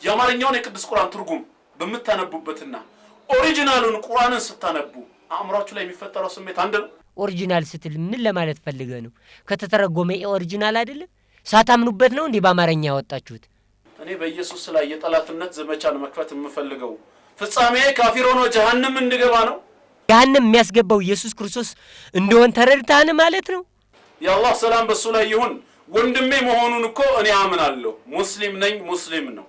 የአማርኛውን የቅዱስ ቁርአን ትርጉም በመታነቡበትና ኦሪጂናሉን ቁርአንን ስታነቡ አእምሯችሁ ላይ የሚፈጠረው ስሜት አንድ ነው። ኦሪጂናል ስትል ምን ለማለት ፈልገ ነው? ከተተረጎመ ኦሪጂናል አይደለ? ሳታምኑበት ነው እንዴ በአማርኛ ያወጣችሁት? እኔ በኢየሱስ ላይ የጠላትነት ዘመቻን መክፈት የምፈልገው ፍጻሜ ካፊር ሆኖ ጀሃነም እንድገባ ነው። ጀሃነም የሚያስገባው ኢየሱስ ክርስቶስ እንደሆነ ተረድታን ማለት ነው። የአላህ ሰላም በሱ ላይ ይሁን። ወንድሜ መሆኑን እኮ እኔ አምናለሁ። ሙስሊም ነኝ፣ ሙስሊም ነው።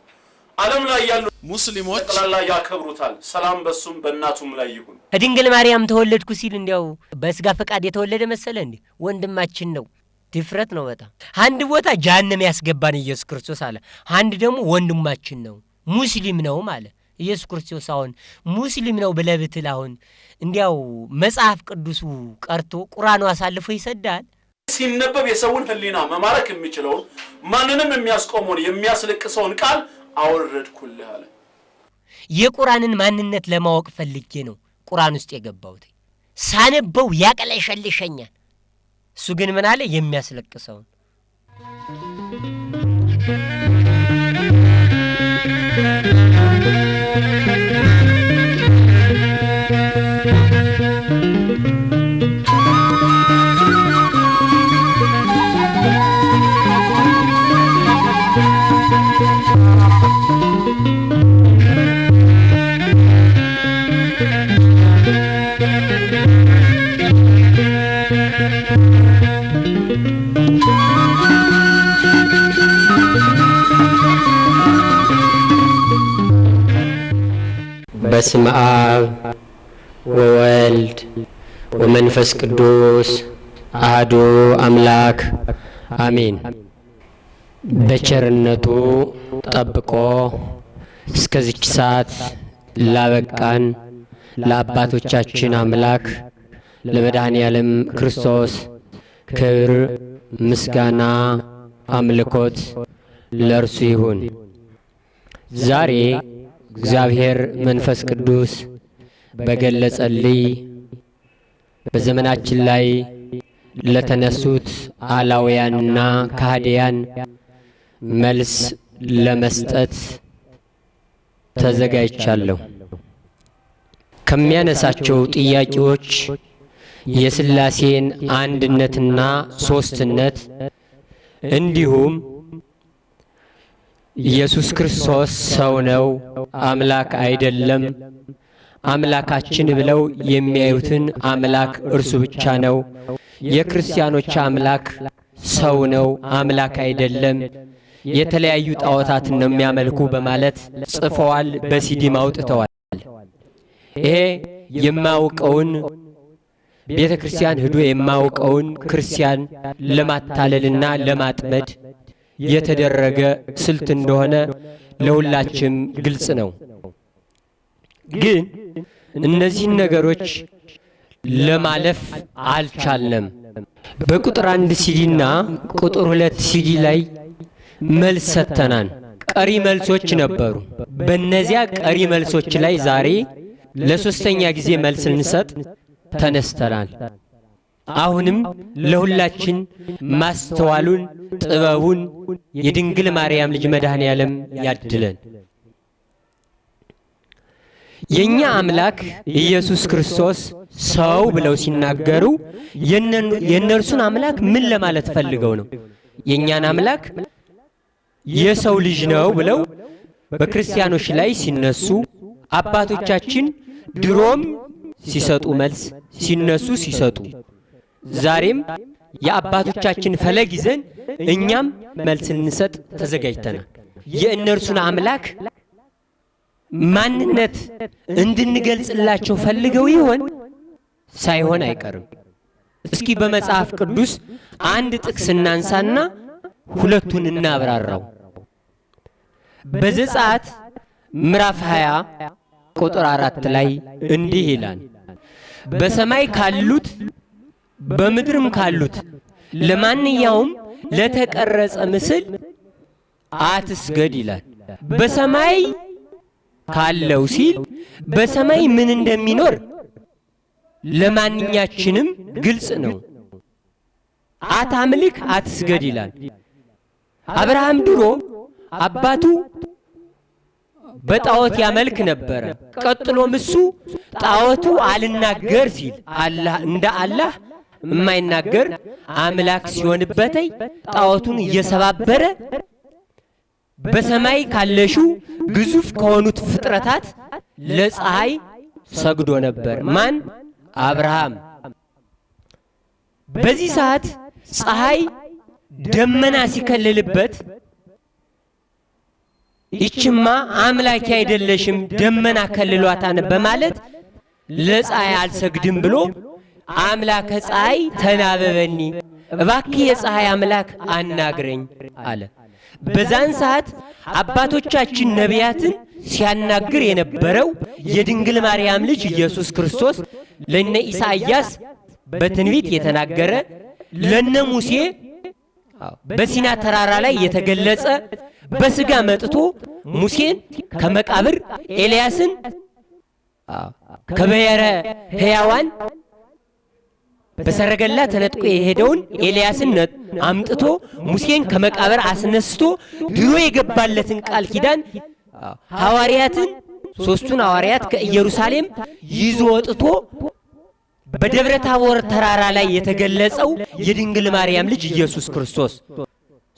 ዓለም ላይ ያሉ ሙስሊሞች ጠቅላላ ያከብሩታል። ሰላም በሱም በእናቱም ላይ ይሁን። ድንግል ማርያም ተወለድኩ ሲል እንዲያው በስጋ ፈቃድ የተወለደ መሰለ እንዴ? ወንድማችን ነው። ድፍረት ነው በጣም። አንድ ቦታ ጀሃነም ያስገባን ኢየሱስ ክርስቶስ አለ፣ አንድ ደግሞ ወንድማችን ነው ሙስሊም ነው ማለት ኢየሱስ ክርስቶስ አሁን ሙስሊም ነው ብለህ ብትል አሁን እንዲያው መጽሐፍ ቅዱሱ ቀርቶ ቁርአኑ አሳልፎ ይሰዳል። ሲነበብ የሰውን ህሊና መማረክ የሚችለውን ማንንም የሚያስቆመውን የሚያስለቅሰውን ቃል አወረድኩልህ አለ። የቁርአንን ማንነት ለማወቅ ፈልጌ ነው ቁርአን ውስጥ የገባሁት። ሳነበው ያቀለሸልሸኛል። እሱ ግን ምን አለ? የሚያስለቅሰውን በስመ አብ ወወልድ ወመንፈስ ቅዱስ አሐዱ አምላክ አሜን። በቸርነቱ ጠብቆ እስከዚች ሰዓት ላበቃን ለአባቶቻችን አምላክ ለመድኃኔ ዓለም ክርስቶስ ክብር ምስጋና አምልኮት ለእርሱ ይሁን። ዛሬ እግዚአብሔር መንፈስ ቅዱስ በገለጸልኝ በዘመናችን ላይ ለተነሱት አላውያንና ካህዲያን መልስ ለመስጠት ተዘጋጅቻለሁ። ከሚያነሳቸው ጥያቄዎች የሥላሴን አንድነትና ሶስትነት እንዲሁም ኢየሱስ ክርስቶስ ሰው ነው፣ አምላክ አይደለም፣ አምላካችን ብለው የሚያዩትን አምላክ እርሱ ብቻ ነው፣ የክርስቲያኖች አምላክ ሰው ነው፣ አምላክ አይደለም፣ የተለያዩ ጣዖታትን ነው የሚያመልኩ በማለት ጽፈዋል፣ በሲዲም አውጥተዋል። ይሄ የማያውቀውን ቤተ ክርስቲያን ሄዶ የማያውቀውን ክርስቲያን ለማታለልና ለማጥመድ የተደረገ ስልት እንደሆነ ለሁላችንም ግልጽ ነው። ግን እነዚህን ነገሮች ለማለፍ አልቻልንም። በቁጥር 1 ሲዲና ቁጥር 2 ሲዲ ላይ መልስ ሰጥተናል። ቀሪ መልሶች ነበሩ። በእነዚያ ቀሪ መልሶች ላይ ዛሬ ለሶስተኛ ጊዜ መልስ እንሰጥ ተነስተናል። አሁንም ለሁላችን ማስተዋሉን ጥበቡን የድንግል ማርያም ልጅ መድኃኔ ዓለም ያድለን። የኛ አምላክ ኢየሱስ ክርስቶስ ሰው ብለው ሲናገሩ የነርሱን አምላክ ምን ለማለት ፈልገው ነው? የኛን አምላክ የሰው ልጅ ነው ብለው በክርስቲያኖች ላይ ሲነሱ አባቶቻችን ድሮም ሲሰጡ መልስ ሲነሱ ሲሰጡ ዛሬም የአባቶቻችን ፈለግ ይዘን እኛም መልስ እንሰጥ ተዘጋጅተናል። የእነርሱን አምላክ ማንነት እንድንገልጽላቸው ፈልገው ይሆን? ሳይሆን አይቀርም። እስኪ በመጽሐፍ ቅዱስ አንድ ጥቅስ እናንሳና ሁለቱን እናብራራው። በዘጸአት ምዕራፍ 20 ቁጥር 4 ላይ እንዲህ ይላል፣ በሰማይ ካሉት በምድርም ካሉት ለማንኛውም ለተቀረጸ ምስል አትስገድ ይላል። በሰማይ ካለው ሲል በሰማይ ምን እንደሚኖር ለማንኛችንም ግልጽ ነው። አታምልክ አትስገድ ይላል። አብርሃም ድሮ አባቱ በጣዖት ያመልክ ነበር። ቀጥሎም እሱ ጣዖቱ አልናገር ሲል አላህ እንደ አላህ የማይናገር አምላክ ሲሆንበት ጣዖቱን እየሰባበረ በሰማይ ካለሹ ግዙፍ ከሆኑት ፍጥረታት ለፀሐይ ሰግዶ ነበር። ማን? አብርሃም። በዚህ ሰዓት ፀሐይ ደመና ሲከልልበት ይችማ አምላክ አይደለሽም ደመና ከልሏታን በማለት ለፀሐይ አልሰግድም ብሎ አምላከ ፀሐይ ተናበበኒ እባክህ የፀሐይ አምላክ አናግረኝ አለ። በዛን ሰዓት አባቶቻችን ነቢያትን ሲያናግር የነበረው የድንግል ማርያም ልጅ ኢየሱስ ክርስቶስ ለነ ኢሳይያስ በትንቢት የተናገረ ለነ ሙሴ በሲና ተራራ ላይ የተገለጸ በስጋ መጥቶ ሙሴን ከመቃብር ኤልያስን ከበየረ ሕያዋን በሰረገላ ተነጥቆ የሄደውን ኤልያስን አምጥቶ ሙሴን ከመቃብር አስነስቶ ድሮ የገባለትን ቃል ኪዳን ሐዋርያትን ሶስቱን ሐዋርያት ከኢየሩሳሌም ይዞ ወጥቶ በደብረ ታቦር ተራራ ላይ የተገለጸው የድንግል ማርያም ልጅ ኢየሱስ ክርስቶስ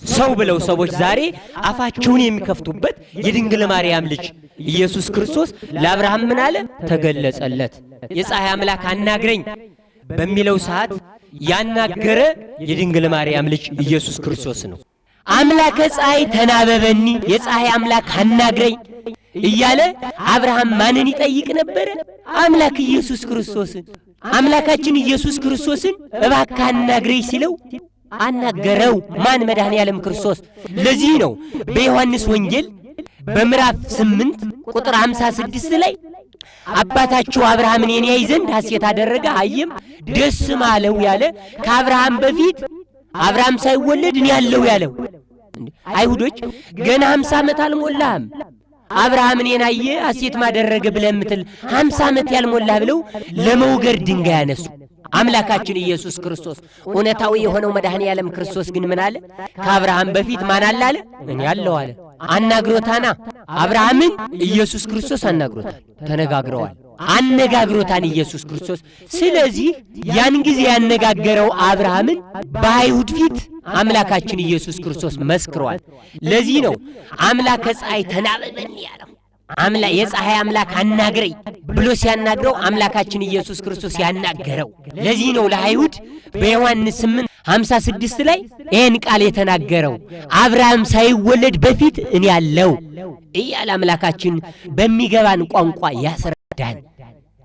ሰው ብለው ሰዎች ዛሬ አፋቸውን የሚከፍቱበት የድንግል ማርያም ልጅ ኢየሱስ ክርስቶስ ለአብርሃም ምን አለ? ተገለጸለት። የፀሐይ አምላክ አናግረኝ በሚለው ሰዓት ያናገረ የድንግል ማርያም ልጅ ኢየሱስ ክርስቶስ ነው። አምላከ ፀሐይ ተናበበኒ የፀሐይ አምላክ አናግረኝ እያለ አብርሃም ማንን ይጠይቅ ነበር? አምላክ ኢየሱስ ክርስቶስን። አምላካችን ኢየሱስ ክርስቶስን እባክህ አናግረኝ ሲለው አናገረው። ማን? መድኃኔ ዓለም ክርስቶስ። ለዚህ ነው በዮሐንስ ወንጌል በምዕራፍ 8 ቁጥር 56 ላይ አባታችሁ አብርሃምን የኔ ያይ ዘንድ ሐሴት አደረገ አየም ደስም አለው ያለ ከአብርሃም በፊት አብርሃም ሳይወለድ እኔ ያለው ያለው። አይሁዶች ገና 50 ዓመት አልሞላህም አብርሃምን የናየ ሐሴት ማደረገ ብለህ ምትል 50 ዓመት ያልሞላህ ብለው ለመውገር ድንጋይ ያነሱ። አምላካችን ኢየሱስ ክርስቶስ እውነታዊ የሆነው መድኃኔ ዓለም ክርስቶስ ግን ምን አለ? ከአብርሃም በፊት ማን አለ አለ? እኔ ያለው አለ። አናግሮታና አብርሃምን ኢየሱስ ክርስቶስ አናግሮታል። ተነጋግረዋል። አነጋግሮታን ኢየሱስ ክርስቶስ። ስለዚህ ያን ጊዜ ያነጋገረው አብርሃምን በአይሁድ ፊት አምላካችን ኢየሱስ ክርስቶስ መስክሯል። ለዚህ ነው አምላከ ፀሐይ ተናበበኒ ያለው። የፀሐይ አምላክ አናግረኝ ብሎ ሲያናግረው አምላካችን ኢየሱስ ክርስቶስ ያናገረው። ለዚህ ነው ለአይሁድ በዮሐንስ 8:56 ላይ ይህን ቃል የተናገረው አብርሃም ሳይወለድ በፊት እኔ ያለው እያለ አምላካችን በሚገባን ቋንቋ ያስረዳን።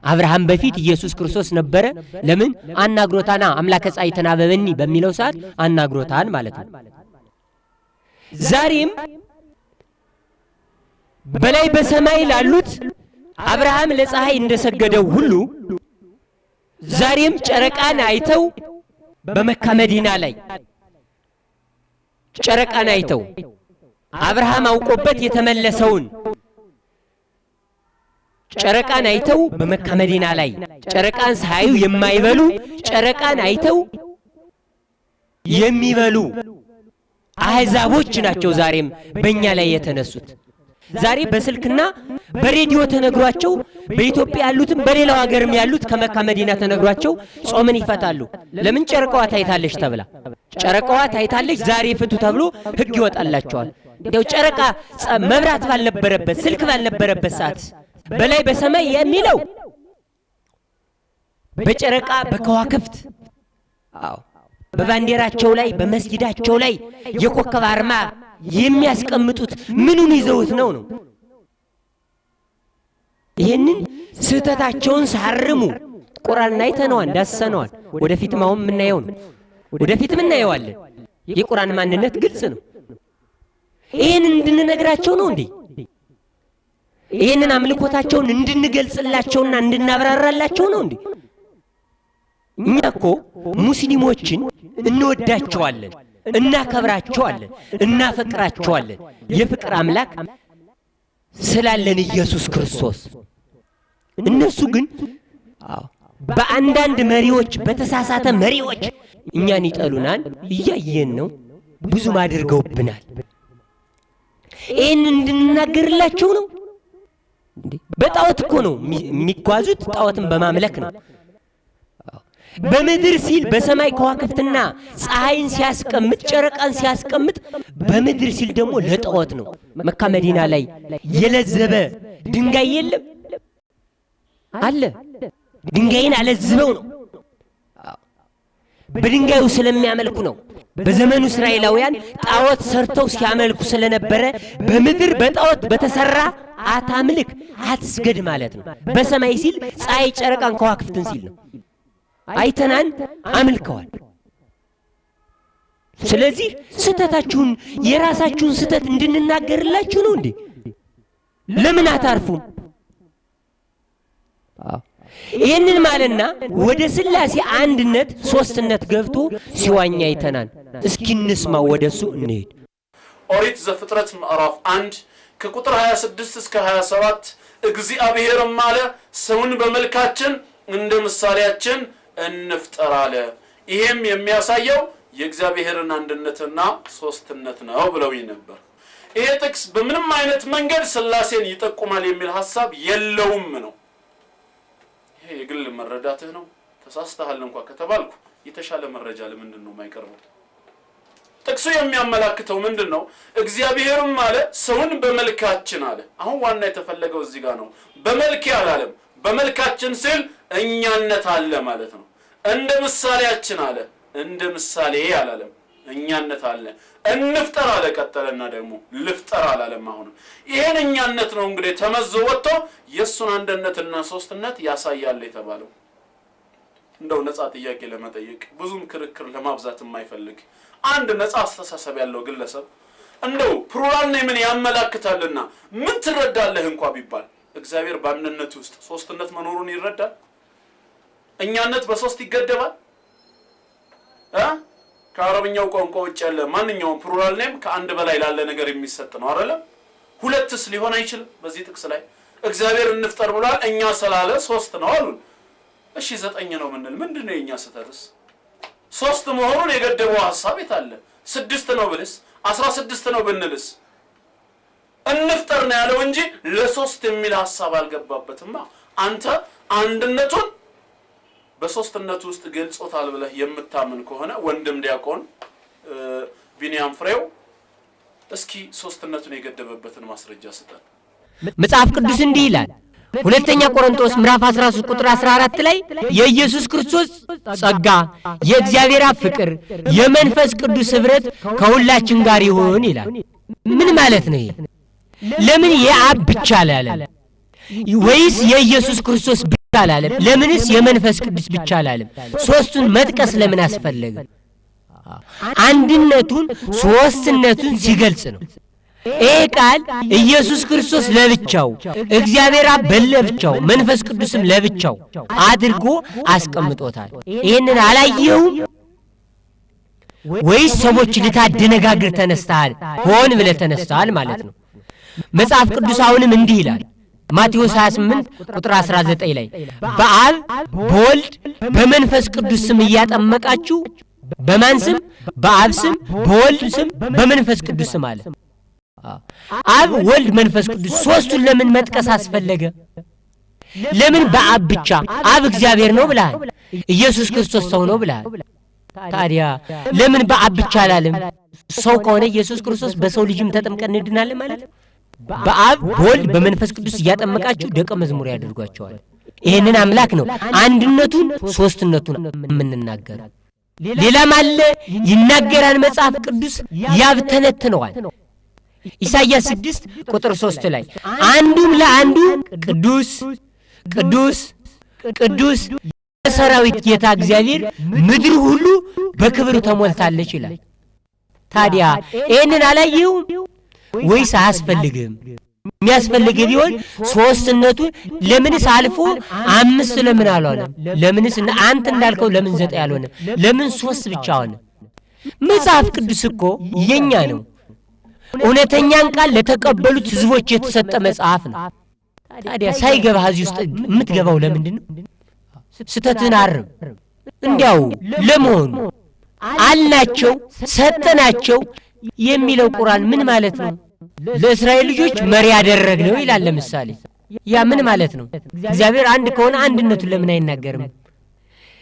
አብርሃም በፊት ኢየሱስ ክርስቶስ ነበረ። ለምን? አናግሮታና አምላከ ፀሐይ ተናበበኒ በሚለው ሰዓት አናግሮታን ማለት ነው። ዛሬም በላይ በሰማይ ላሉት አብርሃም ለፀሐይ እንደሰገደው ሁሉ ዛሬም ጨረቃን አይተው በመካ መዲና ላይ ጨረቃን አይተው አብርሃም አውቆበት የተመለሰውን ጨረቃን አይተው በመካ መዲና ላይ ጨረቃን ሳዩ የማይበሉ ጨረቃን አይተው የሚበሉ አህዛቦች ናቸው ዛሬም በእኛ ላይ የተነሱት። ዛሬ በስልክና በሬዲዮ ተነግሯቸው በኢትዮጵያ ያሉትም በሌላው ሀገርም ያሉት ከመካ መዲና ተነግሯቸው ጾምን ይፈታሉ። ለምን? ጨረቃዋ ታይታለች ተብላ። ጨረቃዋ ታይታለች ዛሬ ፍቱ ተብሎ ህግ ይወጣላቸዋል። እንደው ጨረቃ መብራት ባልነበረበት ስልክ ባልነበረበት ሰዓት በላይ በሰማይ የሚለው በጨረቃ በከዋክብት በባንዲራቸው ላይ በመስጊዳቸው ላይ የኮከብ አርማ የሚያስቀምጡት ምኑን ይዘውት ነው? ይሄንን ስህተታቸውን ሳርሙ ቁርአን አይተነዋል፣ ዳሰነዋል። ወደፊት ማውም ምናየው ነው። ወደፊት ምናየዋለን። የቁርአን ማንነት ግልጽ ነው። ይሄን እንድንነግራቸው ነው እንዴ? ይሄንን አምልኮታቸውን እንድንገልጽላቸውና እንድናብራራላቸው ነው እንዴ? እኛ እኮ ሙስሊሞችን እንወዳቸዋለን፣ እናከብራቸዋለን፣ እናፈቅራቸዋለን። የፍቅር አምላክ ስላለን ኢየሱስ ክርስቶስ። እነሱ ግን በአንዳንድ መሪዎች በተሳሳተ መሪዎች እኛን ይጠሉናል። እያየን ነው። ብዙም አድርገውብናል። ይህን እንድንናገርላቸው ነው። እንዴ በጣዖት እኮ ነው የሚጓዙት ጣዖትን በማምለክ ነው በምድር ሲል በሰማይ ከዋክብትና ፀሐይን ሲያስቀምጥ ጨረቃን ሲያስቀምጥ በምድር ሲል ደግሞ ለጣዖት ነው መካ መዲና ላይ የለዘበ ድንጋይ የለም አለ ድንጋይን አለዝበው ነው በድንጋዩ ስለሚያመልኩ ነው በዘመኑ እስራኤላውያን ጣዖት ሰርተው ሲያመልኩ ስለነበረ በምድር በጣዖት በተሰራ አታምልክ አትስገድ ማለት ነው በሰማይ ሲል ፀሐይ ጨረቃን ከዋክብትን ሲል ነው አይተናን አምልከዋል ስለዚህ ስተታችሁን የራሳችሁን ስተት እንድንናገርላችሁ ነው እንዴ ለምን አታርፉም ይሄንን ማለትና ወደ ስላሴ አንድነት ሶስትነት ገብቶ ሲዋኛ አይተናን እስኪ እንስማው ወደሱ እንሄድ ኦሪት ዘፍጥረት ምዕራፍ 1 ከቁጥር 26 እስከ 27 እግዚአብሔርም አለ ሰውን በመልካችን እንደ ምሳሌያችን እንፍጠር አለ ይሄም የሚያሳየው የእግዚአብሔርን አንድነትና ሶስትነት ነው ብለው ነበር ይሄ ጥቅስ በምንም አይነት መንገድ ስላሴን ይጠቁማል የሚል ሐሳብ የለውም ነው ይሄ የግል መረዳትህ ነው ተሳስተሃል እንኳን ከተባልኩ የተሻለ መረጃ ለምንድን ነው የማይቀርበው ጥቅሱ የሚያመላክተው ምንድነው እግዚአብሔርም አለ ሰውን በመልካችን አለ አሁን ዋና የተፈለገው እዚህ ጋር ነው በመልክ ያላለም በመልካችን ሲል እኛነት አለ ማለት ነው እንደ ምሳሌያችን አለ እንደ ምሳሌ ያላለም እኛነት አለ እንፍጠር አለ ቀጠለና ደግሞ ልፍጠር አላለም አሁን ይሄን እኛነት ነው እንግዲህ ተመዞ ወጥቶ የሱን አንድነትና ሶስትነት ያሳያል የተባለው እንደው ነፃ ጥያቄ ለመጠየቅ ብዙም ክርክር ለማብዛት የማይፈልግ አንድ ነፃ አስተሳሰብ ያለው ግለሰብ እንደው ፕሉራል ምን ያመላክታልና ምን ትረዳለህ እንኳን ቢባል እግዚአብሔር በአንድነት ውስጥ ሶስትነት መኖሩን ይረዳል እኛነት በሶስት ይገደባል ከአረብኛው ቋንቋ ውጭ ያለ ማንኛውም ፕሉራል ኔም ከአንድ በላይ ላለ ነገር የሚሰጥ ነው አይደል ሁለትስ ሊሆን አይችልም በዚህ ጥቅስ ላይ እግዚአብሔር እንፍጠር ብሏል እኛ ስላለ ሶስት ነው አሉ እሺ 9 ነው ምንድነው የኛ ስተትስ ሶስት መሆኑን የገደበው ሐሳብ የታለ 6 ነው ብልስ 16 ነው ብንልስ እንፍጠር ነው ያለው እንጂ ለሶስት የሚል ሐሳብ አልገባበትማ አንተ አንድነቱን በሶስትነት ውስጥ ገልጾታል ብለህ የምታምን ከሆነ ወንድም ዲያቆን ቢኒያም ፍሬው እስኪ ሶስትነቱን የገደበበትን ማስረጃ ስጠን መጽሐፍ ቅዱስ እንዲህ ይላል ሁለተኛ ቆሮንቶስ ምዕራፍ 13 ቁጥር 14 ላይ የኢየሱስ ክርስቶስ ጸጋ የእግዚአብሔር ፍቅር የመንፈስ ቅዱስ ህብረት ከሁላችን ጋር ይሁን ይላል ምን ማለት ነው ይሄ ለምን የአብ ብቻ አላለም ወይስ የኢየሱስ ክርስቶስ ብቻ አላለም ለምንስ የመንፈስ ቅዱስ ብቻ አላለም ሶስቱን መጥቀስ ለምን አስፈለገ አንድነቱን ሶስትነቱን ሲገልጽ ነው ይሄ ቃል ኢየሱስ ክርስቶስ ለብቻው እግዚአብሔር አብ ለብቻው መንፈስ ቅዱስም ለብቻው አድርጎ አስቀምጦታል ይሄንን አላየው ወይስ ሰዎች ልታደነጋግር ተነስተሃል ሆን ብለህ ተነስተሃል ማለት ነው መጽሐፍ ቅዱስ አሁንም እንዲህ ይላል ማቴዎስ 28 ቁጥር 19 ላይ በአብ በወልድ በመንፈስ ቅዱስ ስም እያጠመቃችሁ በማን ስም በአብ ስም በወልድ ስም በመንፈስ ቅዱስ ስም አለ አብ ወልድ መንፈስ ቅዱስ ሶስቱን ለምን መጥቀስ አስፈለገ ለምን በአብ ብቻ አብ እግዚአብሔር ነው ብለሃል ኢየሱስ ክርስቶስ ሰው ነው ብለሃል ታዲያ ለምን በአብ ብቻ አላለም ሰው ከሆነ ኢየሱስ ክርስቶስ በሰው ልጅም ተጠምቀን እንድናለን ማለት በአብ በወልድ በመንፈስ ቅዱስ እያጠመቃችሁ ደቀ መዝሙር ያደርጓቸዋል ይሄንን አምላክ ነው አንድነቱን ሶስትነቱን የምንናገር ሌላም አለ ይናገራል መጽሐፍ ቅዱስ ያብተነትነዋል ኢሳይያስ 6 ቁጥር 3 ላይ አንዱም ለአንዱ ቅዱስ ቅዱስ ቅዱስ የሰራዊት ጌታ እግዚአብሔር ምድር ሁሉ በክብር ተሞልታለች ይላል ታዲያ ይሄንን አላየው ወይስ አያስፈልግም የሚያስፈልግ ቢሆን ሶስትነቱ ለምንስ አልፎ 5 ለምን አልሆነ ለምንስ አንተ እንዳልከው ለምን 9 ያልሆነ ለምን 3 ብቻ ሆነ መጽሐፍ ቅዱስ እኮ የኛ ነው እውነተኛን ቃል ለተቀበሉት ህዝቦች የተሰጠ መጽሐፍ ነው ታዲያ ሳይገባህ እዚህ ውስጥ የምትገባው ለምንድን ነው ስተትን አርም እንዲያው ለመሆኑ አልናቸው ሰጠናቸው የሚለው ቁርአን ምን ማለት ነው ለእስራኤል ልጆች መሪ ያደረግነው ይላል ለምሳሌ ያ ምን ማለት ነው? እግዚአብሔር አንድ ከሆነ አንድነቱን ለምን አይናገርም?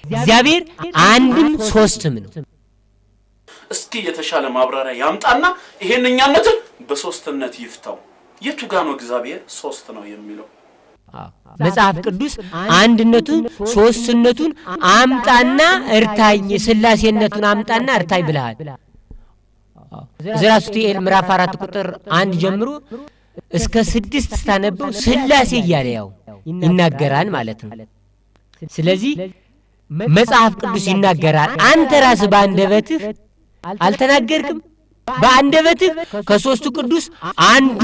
እግዚአብሔር አንድም ሶስትም ነው። እስኪ የተሻለ ማብራሪያ ያምጣና ይሄንኛነትን በሶስትነት ይፍታው። የቱ ጋር ነው እግዚአብሔር ሶስት ነው የሚለው? መጽሐፍ ቅዱስ አንድነቱን ሶስትነቱን አምጣና እርታኝ፣ ስላሴነቱን አምጣና እርታኝ ብለሃል። ዘራስቱኤል ምዕራፍ 4 ቁጥር 1 ጀምሮ እስከ 6 ስታነበው ስላሴ እያለ ያው ይናገራል ማለት ነው። ስለዚህ መጽሐፍ ቅዱስ ይናገራል። አንተ ራስህ በአንደበትህ አልተናገርክም? በአንደበትህ ከሶስቱ ቅዱስ አንዱ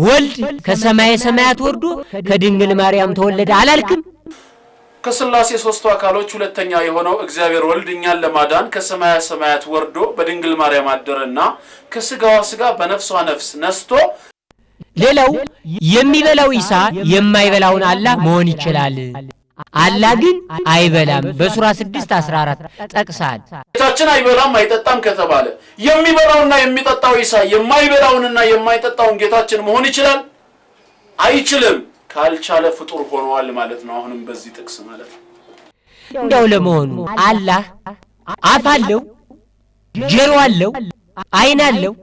ወልድ ከሰማየ ሰማያት ወርዶ ከድንግል ማርያም ተወለደ አላልክም? ከስላሴ ሶስቱ አካሎች ሁለተኛ የሆነው እግዚአብሔር ወልድ እኛን ለማዳን ከሰማየ ሰማያት ወርዶ በድንግል ማርያም አደረና ከስጋዋ ስጋ በነፍሷ ነፍስ ነስቶ ሌላው የሚበላው ኢሳ የማይበላውን አላህ መሆን ይችላል። አላህ ግን አይበላም። በሱራ 6:14 ጠቅሳል። ጌታችን አይበላም አይጠጣም ከተባለ የሚበላውና የሚጠጣው ኢሳ የማይበላውንና የማይጠጣውን ጌታችን መሆን ይችላል? አይችልም። ካልቻለ ፍጡር ሆኗል ማለት ነው። አሁንም በዚህ ጥቅስ ማለት ነው። እንደው ለመሆኑ አላህ አፍ አለው፣ ጆሮ አለው፣ አይን አለው?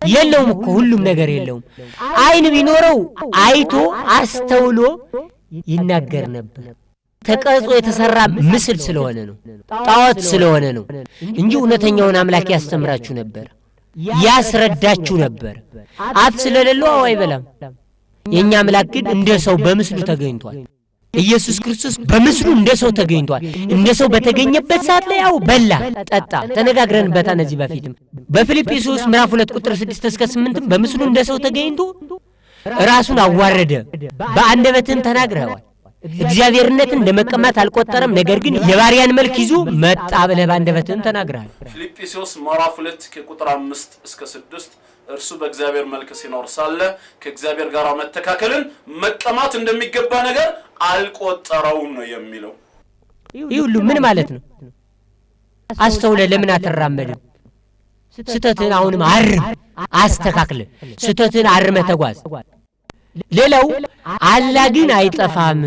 የለውም እኮ ሁሉም ነገር የለውም። አይን ቢኖረው አይቶ አስተውሎ ይናገር ነበር። ተቀርጾ የተሰራ ምስል ስለሆነ ነው፣ ጣዖት ስለሆነ ነው እንጂ እውነተኛውን አምላክ ያስተምራችሁ ነበር፣ ያስረዳችሁ ነበር። አፍ ስለሌለው አይበላም። የኛ አምላክ ግን እንደ ሰው በምስሉ ተገኝቷል። ኢየሱስ ክርስቶስ በምስሉ እንደ ሰው ተገኝቷል። እንደ ሰው በተገኘበት ሰዓት ላይ ያው በላ፣ ጠጣ። ተነጋግረንበታል እነዚህ በፊትም በፊልጵስዩስ ምዕራፍ 2 ቁጥር 6 እስከ 8 በምስሉ እንደ ሰው ተገኝቶ ራሱን አዋረደ። በአንደበትም ተናግረዋል። እግዚአብሔርነትን እንደመቀማት አልቆጠረም። ነገር ግን የባሪያን መልክ ይዞ መጣ ብለህ በአንደበትም ተናግረሃል። ፊልጵስዩስ ምዕራፍ 2 ከቁጥር 5 እስከ 6 እርሱ በእግዚአብሔር መልክ ሲኖር ሳለ ከእግዚአብሔር ጋር መተካከልን መቀማት እንደሚገባ ነገር አልቆጠረውም ነው የሚለው። ይህ ሁሉ ምን ማለት ነው? አስተውለ ለምን አትራመድም? ስተትን አሁንም አርም፣ አስተካክለ ስተትን አርመ ተጓዝ። ሌላው አላህ ግን አይጠፋም፣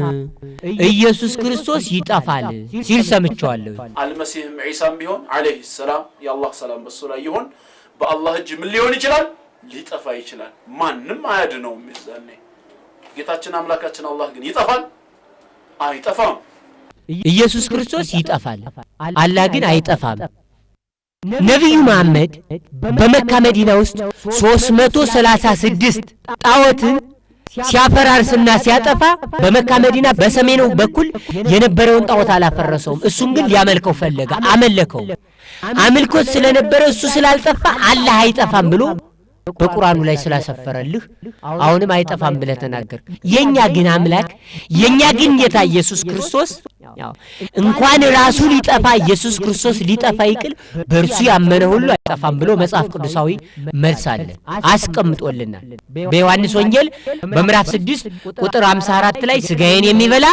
ኢየሱስ ክርስቶስ ይጠፋል ሲል ሰምቻለሁ። አልመሲህም ዒሳም ቢሆን አለይሂ ሰላም የአላህ ሰላም በሱ ላይ ይሁን በአላህ እጅ ምን ሊሆን ይችላል? ሊጠፋ ይችላል። ማንም አያድነውም። ይዛኔ ጌታችን አምላካችን አላህ ግን ይጠፋል? አይጠፋም። ኢየሱስ ክርስቶስ ይጠፋል፣ አላህ ግን አይጠፋም። ነቢዩ መሐመድ በመካ መዲና ውስጥ 336 ጣዖትን ሲያፈራርስና ሲያጠፋ በመካ መዲና በሰሜኑ በኩል የነበረውን ጣዖት አላፈረሰውም። እሱን ግን ሊያመልከው ፈለገ፣ አመለከው። አምልኮት ስለነበረ እሱ ስላልጠፋ አላህ አይጠፋም ብሎ በቁርአኑ ላይ ስላሰፈረልህ አሁንም አይጠፋም ብለህ ተናገር። የኛ ግን አምላክ የኛ ግን ጌታ ኢየሱስ ክርስቶስ እንኳን ራሱ ሊጠፋ ኢየሱስ ክርስቶስ ሊጠፋ ይቅል በእርሱ ያመነ ሁሉ አይጠፋም ብሎ መጽሐፍ ቅዱሳዊ መልስ አለ፣ አስቀምጦልናል። በዮሐንስ ወንጌል በምዕራፍ 6 ቁጥር 54 ላይ ስጋዬን የሚበላ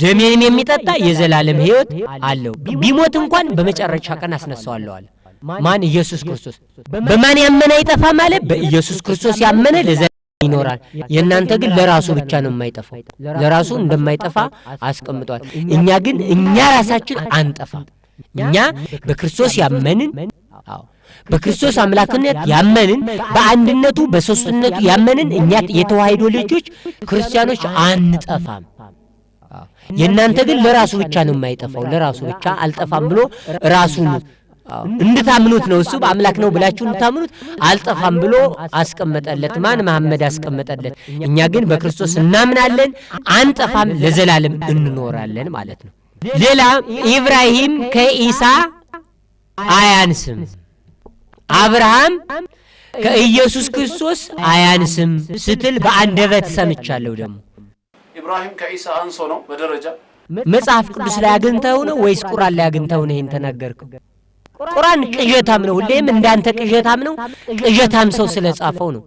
ደሜንም የሚጠጣ የዘላለም ሕይወት አለው፣ ቢሞት እንኳን በመጨረሻ ቀን አስነሳዋለሁ አለ። ማን? ኢየሱስ ክርስቶስ። በማን ያመነ አይጠፋ ማለት በኢየሱስ ክርስቶስ ያመነ ለዘላለም ይኖራል። የእናንተ ግን ለራሱ ብቻ ነው የማይጠፋው፣ ለራሱ እንደማይጠፋ አስቀምጧል። እኛ ግን እኛ ራሳችን አንጠፋ። እኛ በክርስቶስ ያመንን፣ በክርስቶስ አምላክነት ያመንን፣ በአንድነቱ በሶስትነቱ ያመንን እኛ የተዋህዶ ልጆች ክርስቲያኖች አንጠፋም። የእናንተ ግን ለራሱ ብቻ ነው የማይጠፋው፣ ለራሱ ብቻ አልጠፋም ብሎ ራሱን እንድታምኑት ነው። እሱ በአምላክ ነው ብላችሁ እንድታምኑት አልጠፋም ብሎ አስቀመጠለት። ማን? መሐመድ አስቀመጠለት። እኛ ግን በክርስቶስ እናምናለን፣ አንጠፋም፣ ለዘላለም እንኖራለን ማለት ነው። ሌላ ኢብራሂም ከኢሳ አያንስም፣ አብርሃም ከኢየሱስ ክርስቶስ አያንስም ስትል በአንደበት ሰምቻለሁ። ደግሞ ኢብራሂም ከኢሳ አንሶ ነው በደረጃ? መጽሐፍ ቅዱስ ላይ አግኝተው ነው ወይስ ቁርአን ላይ አግኝተው ነው ይሄን ተናገርከው? ቁርአን ቅዠታም ነው፣ ሁሌም እንዳንተ ቅዠታም ነው። ቅዠታም ሰው ስለጻፈው ነው።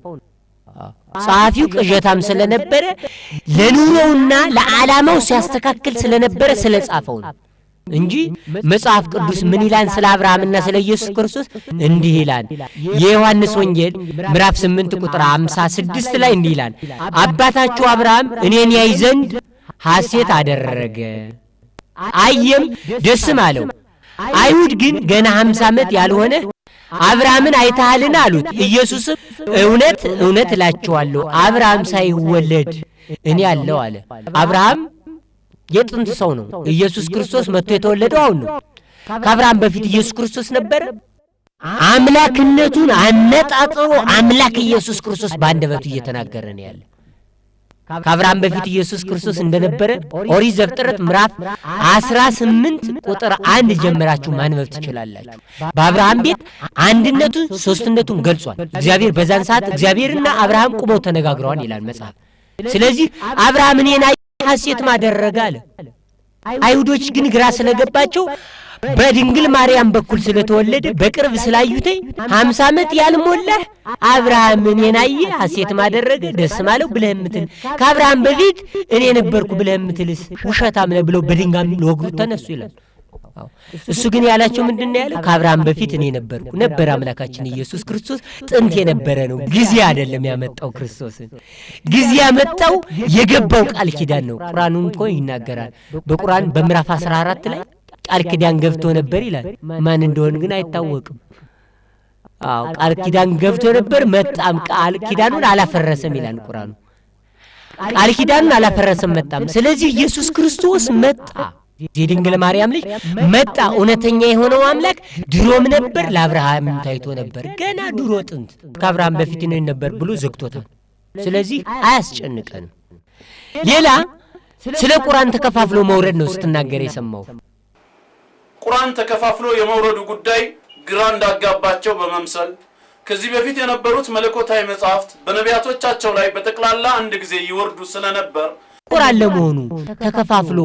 ጸሐፊው ቅዠታም ስለነበረ ለኑሮውና ለዓላማው ሲያስተካክል ስለነበረ ስለጻፈው ነው። እንጂ መጽሐፍ ቅዱስ ምን ይላል ስለ አብርሃምና ስለ ኢየሱስ ክርስቶስ እንዲህ ይላል። የዮሐንስ ወንጌል ምዕራፍ 8 ቁጥር 56 ላይ እንዲህ ይላል፣ አባታችሁ አብርሃም እኔን ያይ ዘንድ ሐሴት አደረገ፣ አየም ደስም አለው። አይሁድ ግን ገና 50 ዓመት ያልሆነ አብርሃምን አይተሃልን አሉት። ኢየሱስም እውነት እውነት እላችኋለሁ አብርሃም ሳይወለድ እኔ አለው አለ። አብርሃም የጥንት ሰው ነው። ኢየሱስ ክርስቶስ መጥቶ የተወለደው አሁን ነው። ከአብርሃም በፊት ኢየሱስ ክርስቶስ ነበረ። አምላክነቱን አነጣጥሮ አምላክ ኢየሱስ ክርስቶስ በአንደበቱ እየተናገረ ነው ያለ። ከአብርሃም በፊት ኢየሱስ ክርስቶስ እንደነበረ ኦሪት ዘፍጥረት ምዕራፍ 18 ቁጥር 1 ጀምራችሁ ማንበብ ትችላላችሁ። በአብርሃም ቤት አንድነቱን ሶስትነቱን ገልጿል። እግዚአብሔር በዛን ሰዓት እግዚአብሔርና አብርሃም ቁመው ተነጋግረዋል ይላል መጽሐፍ። ስለዚህ አብርሃም እኔን ሐሴት ማደረገ አለ። አይሁዶች ግን ግራ ስለገባቸው በድንግል ማርያም በኩል ስለተወለደ በቅርብ ስላዩተኝ 50 ዓመት ያልሞላህ አብርሃም እኔን አየ ሐሴት ማደረገ ደስ ማለው ብለህ ምትል ከአብርሃም በፊት እኔ ነበርኩ ብለህ ምትልስ ውሸታም ነህ ብለው በድንጋይ ሊወግሩት ተነሱ ይላል። እሱ ግን ያላቸው ምንድነው ያለው? ከአብርሃም በፊት እኔ ነበርኩ። ነበር አምላካችን ኢየሱስ ክርስቶስ ጥንት የነበረ ነው። ጊዜ አይደለም ያመጣው ክርስቶስን። ጊዜ ያመጣው የገባው ቃል ኪዳን ነው። ቁርአኑን እኮ ይናገራል። በቁርአን በምዕራፍ 14 ላይ ቃል ኪዳን ገብቶ ነበር ይላል። ማን እንደሆነ ግን አይታወቅም። ቃል ኪዳን ገብቶ ነበር፣ መጣም ቃል ኪዳኑን አላፈረሰም ይላል ቁርአኑ። ቃል ኪዳኑን አላፈረሰም መጣም። ስለዚህ ኢየሱስ ክርስቶስ መጣ። የድንግል ማርያም ልጅ መጣ። እውነተኛ የሆነው አምላክ ድሮም ነበር፣ ለአብርሃም ታይቶ ነበር። ገና ድሮ ጥንት ከአብርሃም በፊት ነው ነበር ብሎ ዘግቶታል። ስለዚህ አያስጨንቀንም። ሌላ ስለ ቁርአን ተከፋፍሎ መውረድ ነው ስትናገር የሰማው። ቁርአን ተከፋፍሎ የመውረዱ ጉዳይ ግራ እንዳጋባቸው በመምሰል ከዚህ በፊት የነበሩት መለኮታዊ መጻሕፍት በነቢያቶቻቸው ላይ በጠቅላላ አንድ ጊዜ ይወርዱ ስለነበር ቁርአን ለመሆኑ ተከፋፍሎ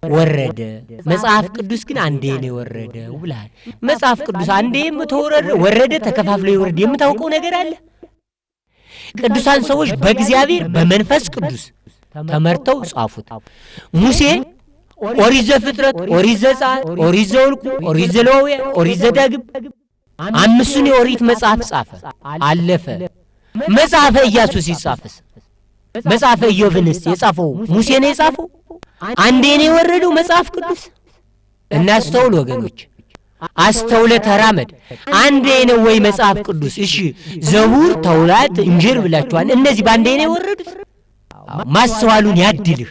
ወረደ። መጽሐፍ ቅዱስ ግን አንዴ ነው ወረደው ብለሃል። መጽሐፍ ቅዱስ አንዴ ወረደ ተከፋፍሎ ይወርድ የምታውቀው ነገር አለ? ቅዱሳን ሰዎች በእግዚአብሔር በመንፈስ ቅዱስ ተመርተው ጻፉት። ሙሴ ኦሪት ዘፍጥረት፣ ኦሪት ዘጸአት፣ ኦሪት ዘኍልቍ፣ ኦሪት ዘሌዋውያን፣ ኦሪት ዘዳግም አምስቱን የኦሪት መጽሐፍ ጻፈ፣ አለፈ። መጽሐፈ ኢያሱ ሲጻፍስ መጽሐፈ ኢዮብንስ የጻፈው ሙሴ ነው የጻፈው? አንዴ ነው የወረደው መጽሐፍ ቅዱስ? እናስተውል ወገኖች፣ አስተውለ ተራመድ። አንዴ ነው ወይ መጽሐፍ ቅዱስ? እሺ ዘቡር፣ ተውራት፣ እንጂል ብላችኋል። እነዚህ በአንዴ ነው የወረዱት? ማስተዋሉን ያድልህ።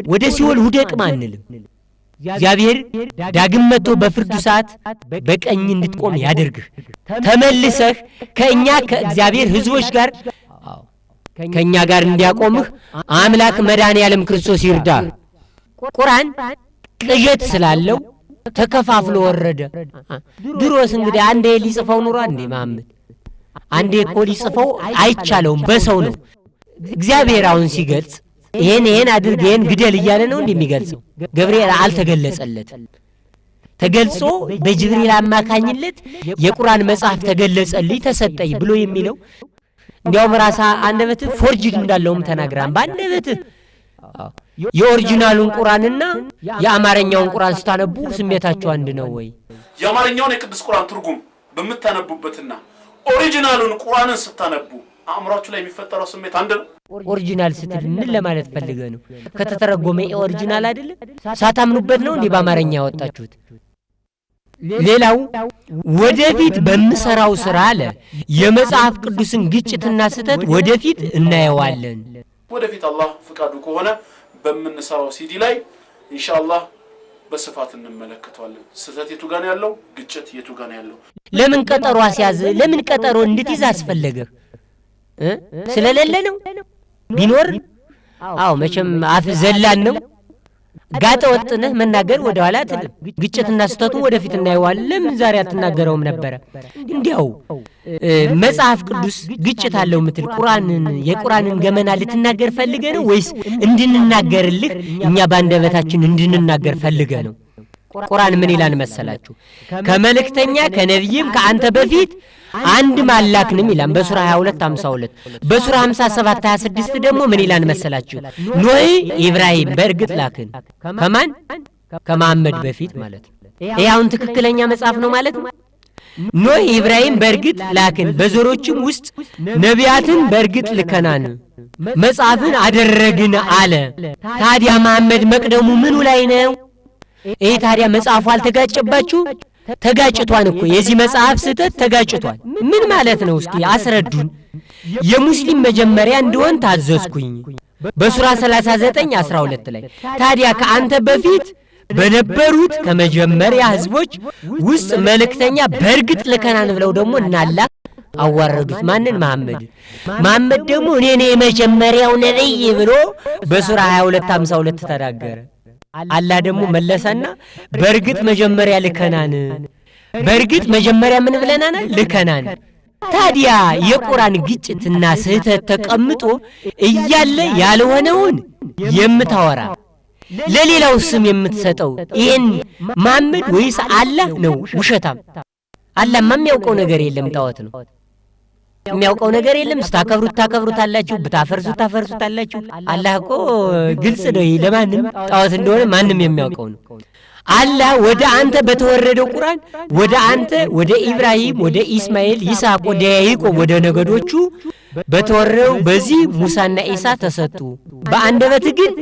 ወደ ሲኦል ውደቅ ማንልም። እግዚአብሔር ዳግም መጥቶ በፍርዱ ሰዓት በቀኝ እንድትቆም ያደርግህ። ተመልሰህ ከእኛ ከእግዚአብሔር ሕዝቦች ጋር ከእኛ ጋር እንዲያቆምህ አምላክ መድኃኔዓለም ክርስቶስ ይርዳ። ቁርአን ቅዠት ስላለው ተከፋፍሎ ወረደ። ድሮስ እንግዲህ አንዴ ሊጽፈው ኑሯ እንዴ መሐመድ? አንዴ እኮ ሊጽፈው አይቻለውም፣ በሰው ነው። እግዚአብሔር አሁን ሲገልጽ ይሄን አድርግ ይሄን ግደል እያለ ነው እንደሚገልጸው። ገብርኤል አልተገለጸለትም። ተገልጾ በጅብሪል አማካኝነት የቁርአን መጽሐፍ ተገለጸልኝ ተሰጠኝ ብሎ የሚለው እንዲያውም ራሳ አንደበት ፎርጅድ እንዳለውም ተናግራን በአንደበት የኦሪጂናሉን ቁርአንና የአማርኛውን ቁርአን ስታነቡ ስሜታቸው አንድ ነው ወይ? የአማርኛውን የቅዱስ ቁርአን ትርጉም በመታነቡበትና ኦሪጂናሉን ቁርአንን ስታነቡ አእምሯችሁ ላይ የሚፈጠረው ስሜት አንድ ነው? ኦሪጂናል ስትል ምን ለማለት ፈልገህ ነው? ከተተረጎመ ኦሪጂናል አይደለ? ሳታምኑበት ነው እንዴ በአማርኛ ያወጣችሁት? ሌላው ወደፊት በመሰራው ስራ አለ የመጽሐፍ ቅዱስን ግጭትና ስተት ወደፊት እናየዋለን። ወደፊት አላህ ፍቃዱ ከሆነ በመንሰራው ሲዲ ላይ ኢንሻአላህ በስፋት እንመለከተዋለን። ስተት የቱ ጋር ያለው፣ ግጭት የቱ ጋር ያለው። ለምን ቀጠሮ አስያዘ? ለምን ቀጠሮ እንድትይዝ አስፈለገ? ስለሌለ ነው? ቢኖር አዎ መቼም አፍ ዘላን ነው። ጋጠ ወጥነህ መናገር ወደ ኋላ አትልም። ግጭትና ስተቱን ወደፊት እናየዋለን። ለምን ዛሬ አትናገረውም ነበረ? እንዲያው መጽሐፍ ቅዱስ ግጭት አለው ምትል የቁርአንን ገመና ልትናገር ፈልገ ነው ወይስ እንድንናገርልህ እኛ ባንደበታችን እንድንናገር ፈልገ ነው? ቁርአን ምን ይላል መሰላችሁ? ከመልእክተኛ ከነብይም ከአንተ በፊት አንድ ማላክንም ይላል በሱራ 22:52። በሱራ 57:26 ደግሞ ምን ይላል መሰላችሁ? ኖህ ኢብራሂም በእርግጥ ላክን ከማን ከመሐመድ በፊት ማለት ነው። ይሄ አሁን ትክክለኛ መጽሐፍ ነው ማለት ነው። ኖህ ኢብራሂም በርግጥ ላክን፣ በዘሮችም ውስጥ ነቢያትን በርግጥ ልከናን፣ መጽሐፍን አደረግን አለ። ታዲያ መሐመድ መቅደሙ ምኑ ላይ ነው? ይሄ ታዲያ መጽሐፉ አልተጋጨባችሁ? ተጋጭቷን እኮ የዚህ መጽሐፍ ስህተት ተጋጭቷል። ምን ማለት ነው? እስኪ አስረዱን። የሙስሊም መጀመሪያ እንደሆን ታዘዝኩኝ በሱራ 39:12 ላይ። ታዲያ ከአንተ በፊት በነበሩት ከመጀመሪያ ህዝቦች ውስጥ መልእክተኛ በርግጥ ልከናን ብለው ደግሞ እናላ አዋረዱት። ማንን? መሐመድ ደግሞ እኔ ነኝ የመጀመሪያው ነብይ ብሎ በሱራ 22:52 ተናገረ። አላህ ደግሞ መለሰና በርግጥ መጀመሪያ ልከናን፣ በርግጥ መጀመሪያ ምን ብለናል? ልከናን። ታዲያ የቁርአን ግጭትና ስህተት ተቀምጦ እያለ ያልሆነውን የምታወራ ለሌላው ስም የምትሰጠው ይሄን መሐመድ ወይስ አላህ ነው? ውሸታም። አላህማ የሚያውቀው ነገር የለም፣ ጣዖት ነው የሚያውቀው ነገር የለም። ታከብሩታላችሁ፣ ታፈርሱታላችሁ። አላህ እኮ ግልጽ ነው፣ ለማንም ጣዖት እንደሆነ ማንም የሚያውቀው ነው። አላህ ወደ አንተ በተወረደው ቁርአን ወደ አንተ ወደ ኢብራሂም፣ ወደ ኢስማኤል፣ ይስሐቅ፣ ወደ ያዕቆብ ወደ ነገዶቹ በተወረደው በዚህ ሙሳና ኢሳ ተሰጡ። በአንደበት ግን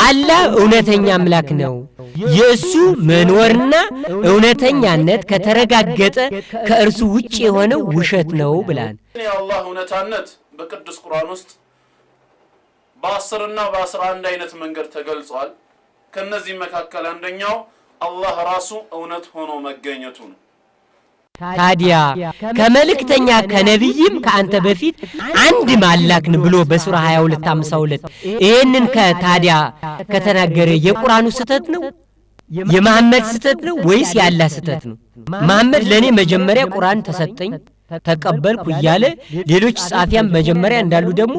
አላህ እውነተኛ አምላክ ነው፣ የእሱ መኖርና እውነተኛነት ከተረጋገጠ ከእርሱ ውጭ የሆነው ውሸት ነው ብላን። የአላህ እውነታነት በቅዱስ ቁርአን ውስጥ በ10 እና በ11 አይነት መንገድ ተገልጿል። ከነዚህ መካከል አንደኛው አላህ ራሱ እውነት ሆኖ መገኘቱ ነው። ታዲያ ከመልእክተኛ ከነብይም ከአንተ በፊት አንድ ማላክን ብሎ በሱራ 22:52 ይሄንን ከታዲያ ከተናገረ የቁርአኑ ስህተት ነው? የመሐመድ ስህተት ነው ወይስ የአላህ ስህተት ነው? መሐመድ ለኔ መጀመሪያ ቁርአን ተሰጠኝ ተቀበልኩ እያለ ሌሎች ጻፊያን መጀመሪያ እንዳሉ ደግሞ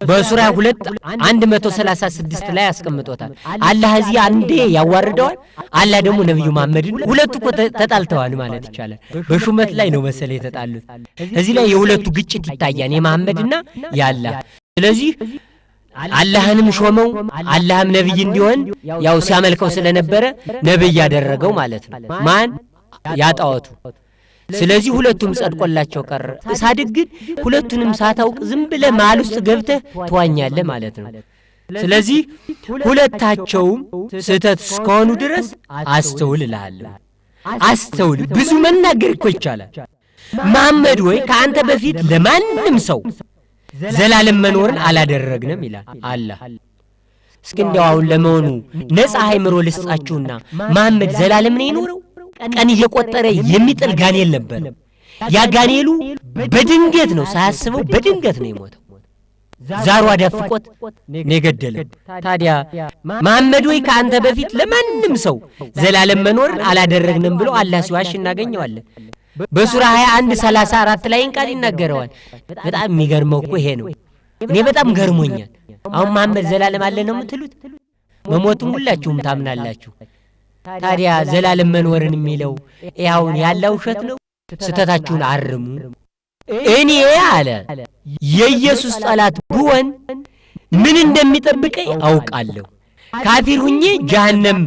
በሱራ 2:136 ላይ አስቀምጦታል። አላህ እዚህ አንዴ ያዋርደዋል። አላህ ደግሞ ነብዩ መሐመድን ሁለቱ እኮ ተጣልተዋል ማለት ይቻላል። በሹመት ላይ ነው መሰለኝ የተጣሉት። እዚህ ላይ የሁለቱ ግጭት ይታያል፣ የመሐመድና የአላህ። ስለዚህ አላህንም ሾመው፣ አላህም ነብይ እንዲሆን ያው ሲያመልከው ስለነበረ ነብይ ያደረገው ማለት ነው። ማን? ያጣወቱ። ስለዚህ ሁለቱም ጸድቆላቸው ቀረ። ሳድግ ግን ሁለቱንም ሳታውቅ ዝም ብለህ መሃል ውስጥ ገብተህ ተዋኛለህ ማለት ነው። ስለዚህ ሁለታቸውም ስህተት እስከሆኑ ድረስ አስተውል እልሃለሁ። አስተውል። ብዙ መናገር እኮ ይቻላል። መሐመድ ወይ ከአንተ በፊት ለማንም ሰው ዘላለም መኖርን አላደረግንም ይላል አላህ። እስኪ እንዲያው አሁን ለመሆኑ ነፃ አይምሮ ልስጣችሁና መሐመድ ዘላለም ነው የኖረው? ቀን እየቆጠረ የሚጥል ጋኔል ነበር። ያ ጋኔሉ በድንገት ነው፣ ሳያስበው በድንገት ነው የሞተው። ዛሩ አዳፍቆት ነው የገደለው። ታዲያ መሐመድ ወይ ከአንተ በፊት ለማንም ሰው ዘላለም መኖርን አላደረግንም ብሎ አላህ ሲዋሽ እናገኘዋለን። በሱራ 21:34 ላይ ቃል ይናገረዋል። በጣም የሚገርመው እኮ ይሄ ነው። እኔ በጣም ገርሞኛል። አሁን መሐመድ ዘላለም አለ ነው የምትሉት? መሞቱን ሁላችሁም ታምናላችሁ። ታዲያ ዘላለም መኖርን የሚለው ያውን ያለ ውሸት ነው። ስተታችሁን አርሙ። እኔ አለ የኢየሱስ ጠላት ብሆን ምን እንደሚጠብቀኝ አውቃለሁ። ካፊር ሁኜ ጀሃነም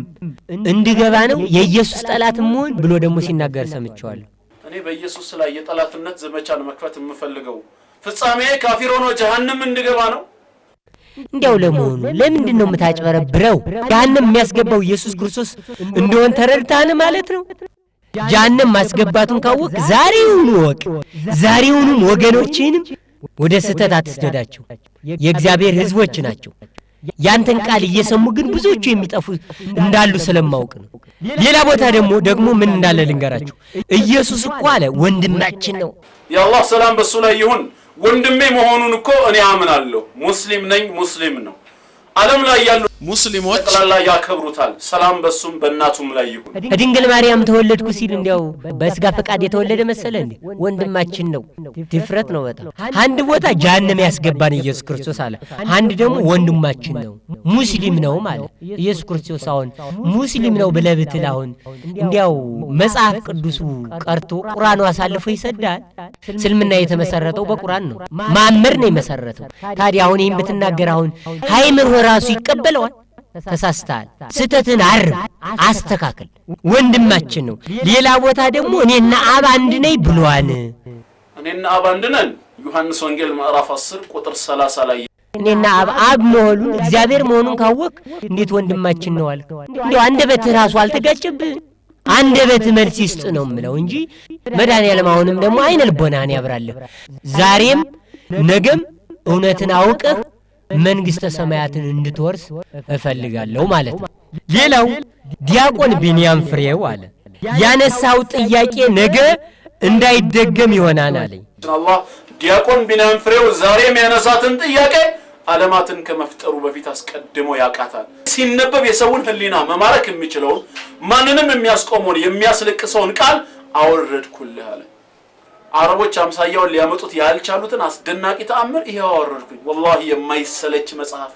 እንድገባ ነው የኢየሱስ ጠላት መሆን ብሎ ደግሞ ሲናገር ሰምቻለሁ። እኔ በኢየሱስ ላይ የጠላትነት ዘመቻን መክፈት የምፈልገው ፍጻሜ ካፊር ሆኖ ጀሃነም እንድገባ ነው። እንዲያው ለመሆኑ ለምንድን ነው የምታጭበረብረው? ጀሃነም የሚያስገባው ኢየሱስ ክርስቶስ እንደሆነ ተረድተሃል ማለት ነው። ጀሃነም ማስገባቱን ካወቅ ዛሬውኑ ወቅ፣ ዛሬውኑም ወገኖችንም ወደ ስህተት አትስደዳቸው። የእግዚአብሔር ሕዝቦች ናቸው። ያንተን ቃል እየሰሙ ግን ብዙዎቹ የሚጠፉ እንዳሉ ስለማውቅ ነው። ሌላ ቦታ ደግሞ ምን እንዳለ ልንገራችሁ። ኢየሱስ እኮ አለ ወንድማችን ነው። የአላህ ሰላም በሱ ላይ ይሁን። ወንድሜ መሆኑን እኮ እኔ አምናለሁ። ሙስሊም ነኝ፣ ሙስሊም ነው። ዓለም ላይ ያሉ ሙስሊሞች ጠቅላላ ያከብሩታል። ሰላም በሱም በእናቱም ላይ ይሁን። ከድንግል ማርያም ተወለድኩ ሲል እንዲያው በስጋ ፈቃድ የተወለደ መሰለ እንዴ? ወንድማችን ነው። ድፍረት ነው በጣም። አንድ ቦታ ጀሃነም ያስገባን ኢየሱስ ክርስቶስ አለ፣ አንድ ደግሞ ወንድማችን ነው ሙስሊም ነው ማለት። ኢየሱስ ክርስቶስ አሁን ሙስሊም ነው ብለህ ብትል አሁን እንዲያው መጽሐፍ ቅዱሱ ቀርቶ ቁርአኑ አሳልፎ ይሰዳል። እስልምና የተመሰረተው በቁርአን ነው። መሐመድ ነው የመሰረተው። ታዲያ አሁን ይሄን ብትናገር አሁን ሃይምሮ ራሱ ይቀበለዋል? ተሳስተሃል፣ ስተትን አርም፣ አስተካክል፣ ወንድማችን ነው። ሌላ ቦታ ደግሞ እኔና አብ አንድ ነኝ ብሏል። እኔና አብ አንድ ነን ዮሐንስ ወንጌል ምዕራፍ 10 ቁጥር 30 ላይ እኔና አብ መሆኑን እግዚአብሔር መሆኑን ካወቅ እንዴት ወንድማችን ነው አልክ? እንዴ አንደበት ራሱ አልተጋጨብህ? አንደበት መልስ ይስጥ ነው የምለው እንጂ መድኃኒዓለም አሁንም ደግሞ አይነ ልቦናህን ያብራልህ። ዛሬም ነገም እውነትን አውቀህ መንግስተ ሰማያትን እንድትወርስ እፈልጋለሁ ማለት ነው። ሌላው ዲያቆን ቢንያም ፍሬው አለ ያነሳው ጥያቄ ነገ እንዳይደገም ይሆናል አለኝ። አላህ ዲያቆን ቢንያም ፍሬው ዛሬም ያነሳትን ጥያቄ ዓለማትን ከመፍጠሩ በፊት አስቀድሞ ያቃታል። ሲነበብ የሰውን ህሊና መማረክ የሚችለውን ማንንም የሚያስቆመውን የሚያስለቅሰውን ቃል አወረድኩልህ አለ። አረቦች አምሳያውን ሊያመጡት ያልቻሉትን አስደናቂ ተአምር ይሄው አወረድኩኝ። ወላሂ የማይሰለች መጽሐፍ፣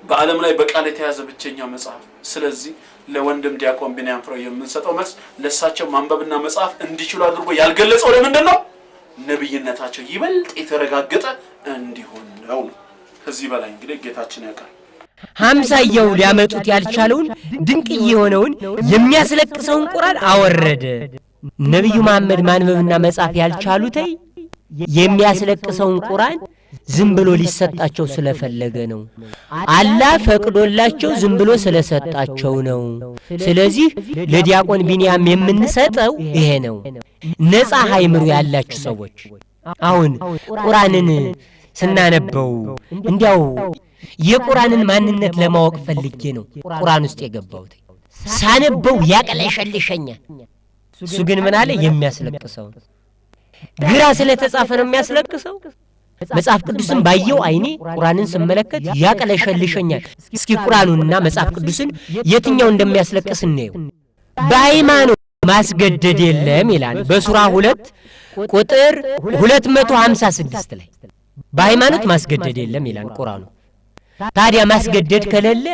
በዓለም ላይ በቃል የተያዘ ብቸኛ መጽሐፍ። ስለዚህ ለወንድም ዲያቆን ቢንያም ፍሬው የምንሰጠው መልስ ለሳቸው ማንበብና መጽሐፍ እንዲችሉ አድርጎ ያልገለጸው ለምንድነው? ነብይነታቸው ይበልጥ የተረጋገጠ እንዲሆን ነው። ከዚህ በላይ እንግዲህ ጌታችን ያውቃል። ሀምሳያው ሊያመጡት ያልቻለውን ድንቅ የሆነውን የሚያስለቅሰውን ቁርአን አወረደ። ነብዩ መሐመድ ማንበብና መጻፍ ያልቻሉት የሚያስለቅሰውን ቁርአን ዝም ብሎ ሊሰጣቸው ስለፈለገ ነው። አላህ ፈቅዶላቸው ዝም ብሎ ስለሰጣቸው ነው። ስለዚህ ለዲያቆን ቢንያም የምንሰጠው ይሄ ነው። ነፃ አይምሮ ያላችሁ ሰዎች አሁን ቁርአንን ስናነበው እንዲያው የቁርአንን ማንነት ለማወቅ ፈልጌ ነው ቁርአን ውስጥ የገባሁት። ሳነበው ያቀለሸልሸኛል። እሱ ግን ምን አለ? የሚያስለቅሰው ግራ ስለተጻፈ ነው የሚያስለቅሰው። መጽሐፍ ቅዱስን ባየው አይኔ ቁርአንን ስመለከት ያቀለሸልሸኛል። እስኪ ቁርአኑንና መጽሐፍ ቅዱስን የትኛው እንደሚያስለቅስ እንየው። በሃይማኖት ማስገደድ የለም ይላል በሱራ 2 ቁጥር 256 ላይ በሃይማኖት ማስገደድ የለም ይላል ቁርአኑ። ታዲያ ማስገደድ ከሌለ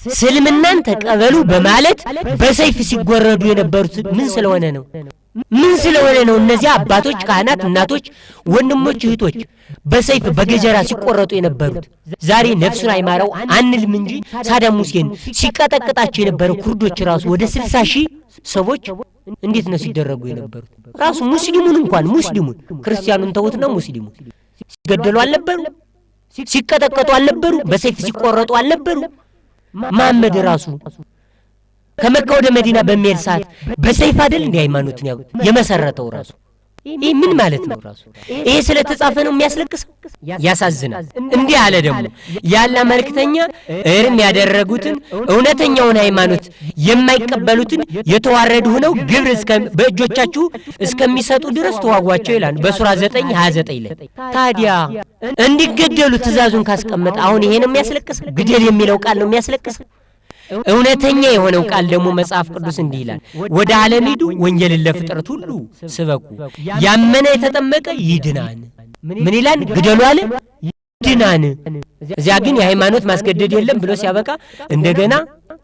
ስልምናን ተቀበሉ በማለት በሰይፍ ሲጎረዱ የነበሩት ምን ስለሆነ ነው? ምን ስለሆነ ነው እነዚህ አባቶች፣ ካህናት፣ እናቶች፣ ወንድሞች፣ እህቶች በሰይፍ በገጀራ ሲቆረጡ የነበሩት? ዛሬ ነፍሱን አይማረው አንልም እንጂ ሳዳም ሁሴን ሲቀጠቅጣቸው የነበረው ኩርዶች ራሱ ወደ 60,000 ሰዎች እንዴት ነው ሲደረጉ የነበሩት? ራሱ ሙስሊሙን እንኳን ሙስሊሙን ክርስቲያኑን ተውትና ሙስሊሙን ሲገደሉ አልነበሩ? ሲቀጠቀጡ አልነበሩ? በሰይፍ ሲቆረጡ አልነበሩ? መሐመድ ራሱ ከመካ ወደ መዲና በሚሄድ ሰዓት በሰይፍ አይደል እንደ ሃይማኖትን የመሰረተው ራሱ? ይሄ ምን ማለት ነው? ራሱ ይሄ ስለተጻፈ ነው የሚያስለቅሰው? ያሳዝናል። እንዲህ አለ ደግሞ ያላ መልእክተኛ እርም ያደረጉትን እውነተኛውን ሃይማኖት የማይቀበሉትን የተዋረዱ ሆነው ግብር በእጆቻችሁ እስከሚሰጡ ድረስ ተዋጓቸው ይላል በሱራ 9:29 ላይ። ታዲያ እንዲገደሉ ትእዛዙን ካስቀመጠ አሁን ይሄ ነው የሚያስለቅሰው? ግደል የሚለው ቃል ነው የሚያስለቅሰው? እውነተኛ የሆነው ቃል ደግሞ መጽሐፍ ቅዱስ እንዲህ ይላል፣ ወደ ዓለም ሂዱ ወንጌልን ለፍጥረት ሁሉ ስበኩ፣ ያመነ የተጠመቀ ይድናን። ምን ይላል? ግደሉ አለ፣ ይድናን። እዚያ ግን የሃይማኖት ማስገደድ የለም ብሎ ሲያበቃ እንደገና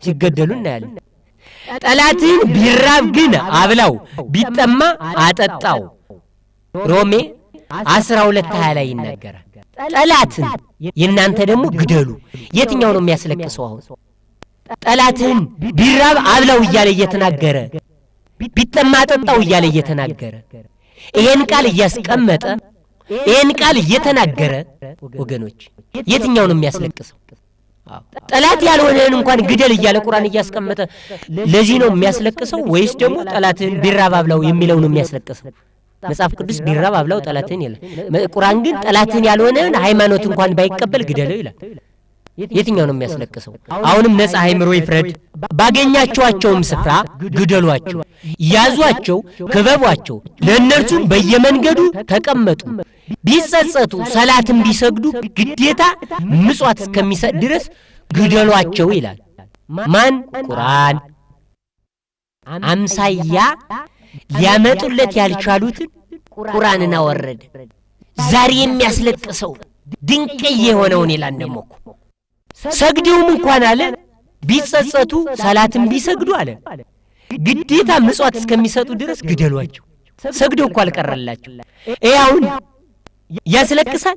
ሲገደሉ እናያለን። ጠላትን ቢራብ ግን አብላው፣ ቢጠማ አጠጣው። ሮሜ 12:20 ላይ ይናገራል። ጠላትን የእናንተ ደግሞ ግደሉ። የትኛው ነው የሚያስለቅሰው? አሁን ጠላትን ቢራብ አብላው እያለ እየተናገረ ቢጠማ አጠጣው እያለ እየተናገረ ይሄን ቃል እያስቀመጠ ይሄን ቃል እየተናገረ ወገኖች የትኛው ነው የሚያስለቅሰው? ጠላት ያልሆነን እንኳን ግደል እያለ ቁርአን እያስቀመጠ ለዚህ ነው የሚያስለቅሰው ወይስ ደግሞ ጠላትን ቢራብ አብላው የሚለው ነው የሚያስለቅሰው? መጽሐፍ ቅዱስ ቢራብ አብላው ጠላትን ይላል። ቁርአን ግን ጠላትን ያልሆነን ሃይማኖት እንኳን ባይቀበል ግደለው ይላል። የትኛው ነው የሚያስለቅሰው? አሁንም ነፃ አይምሮ ይፍረድ። ባገኛቸውም ስፍራ ግደሏቸው፣ ያዟቸው፣ ክበቧቸው፣ ለእነርሱም በየመንገዱ ተቀመጡ። ቢጸጸቱ ሰላትን ቢሰግዱ ግዴታ ምጽዋት እስከሚሰጥ ድረስ ግደሏቸው ይላል። ማን? ቁርአን። አምሳያ ሊያመጡለት ያልቻሉትን ቁርአንን አወረደ። ዛሬ የሚያስለቅሰው ድንቅ የሆነውን ይላል ደግሞ ሰግደውም እንኳን አለ ቢጸጸቱ ሰላትን ቢሰግዱ አለ ግዴታ ምጽዋት እስከሚሰጡ ድረስ ግደሏቸው። ሰግደው እኮ አልቀረላቸው። አሁን ያስለቅሳል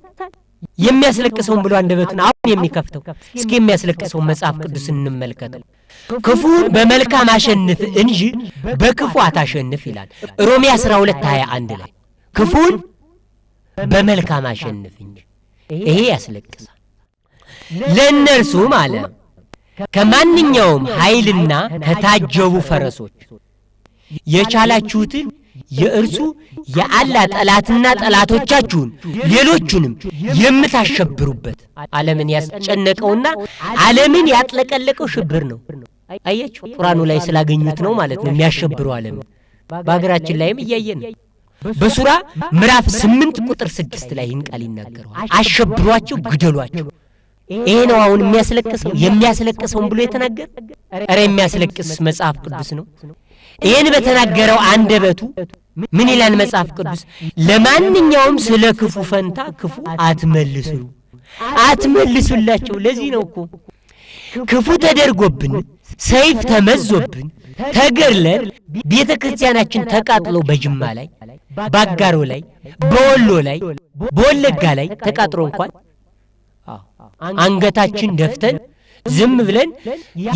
የሚያስለቅሰውን ብሎ አንደበቱን አሁን የሚከፍተው እስኪ የሚያስለቅሰውን መጽሐፍ ቅዱስ እንመልከተው። ክፉን በመልካም አሸንፍ እንጂ በክፉ አታሸንፍ ይላል ሮሜ 12:21 ላይ ክፉን በመልካም አሸንፍ እንጂ። ይሄ ያስለቅሳል። ለእነርሱም አለ ከማንኛውም ኃይልና ከታጀቡ ፈረሶች የቻላችሁትን የእርሱ የአላህ ጠላትና ጠላቶቻችሁን ሌሎቹንም የምታሸብሩበት ዓለምን ያስጨነቀውና ዓለምን ያጥለቀለቀው ሽብር ነው። አያችሁ ቁርአኑ ላይ ስላገኙት ነው ማለት ነው የሚያሸብረው ዓለምን። በአገራችን ላይም እያየን ነው። በሱራ ምዕራፍ 8 ቁጥር 6 ላይ ይህን ቃል ይናገራል። አሸብሯቸው፣ ግደሏቸው። ይሄ ነው አሁን የሚያስለቅሰውን ብሎ የተናገረ። ኧረ የሚያስለቅስ መጽሐፍ ቅዱስ ነው። ይህን በተናገረው አንደበቱ ምን ይላል መጽሐፍ ቅዱስ? ለማንኛውም ስለ ክፉ ፈንታ ክፉ አትመልሱላቸው። ለዚህ ነው እኮ ክፉ ተደርጎብን ሰይፍ ተመዞብን ተገርለን ቤተ ክርስቲያናችን ተቃጥሎ በጅማ ላይ፣ ባጋሮ ላይ፣ በወሎ ላይ፣ በወለጋ ላይ ተቃጥሎ እንኳን አንገታችን ደፍተን ዝም ብለን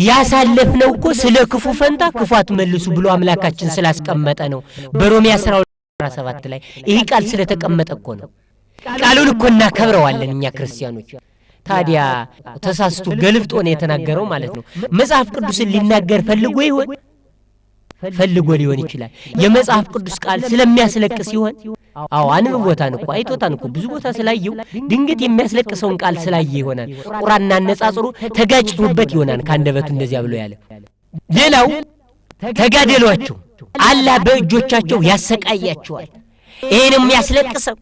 ያሳለፍነው እኮ ስለ ክፉ ፈንታ ክፉ አትመልሱ ብሎ አምላካችን ስላስቀመጠ ነው። በሮሜ 12:17 ላይ ይህ ቃል ስለተቀመጠ እኮ ነው። ቃሉን እኮ እናከብረዋለን እኛ ክርስቲያኖች። ታዲያ ተሳስቶ ገልብጦ ነው የተናገረው ማለት ነው። መጽሐፍ ቅዱስን ሊናገር ፈልጎ ሊሆን ይችላል። የመጽሐፍ ቅዱስ ቃል ስለሚያስለቅስ ይሆን? አዎ አንብቦታን እኮ አይቶታን እኮ ብዙ ቦታ ስላየው ድንገት የሚያስለቅሰውን ቃል ስላየ ይሆናል። ቁርአንና አነጻጽሩ ተጋጭቶበት ይሆናል ካንደበቱ እንደዚያ ብሎ ያለ። ሌላው ተጋደሏቸው፣ አላህ በእጆቻቸው ያሰቃያቸዋል። ይሄንም ያስለቅሰው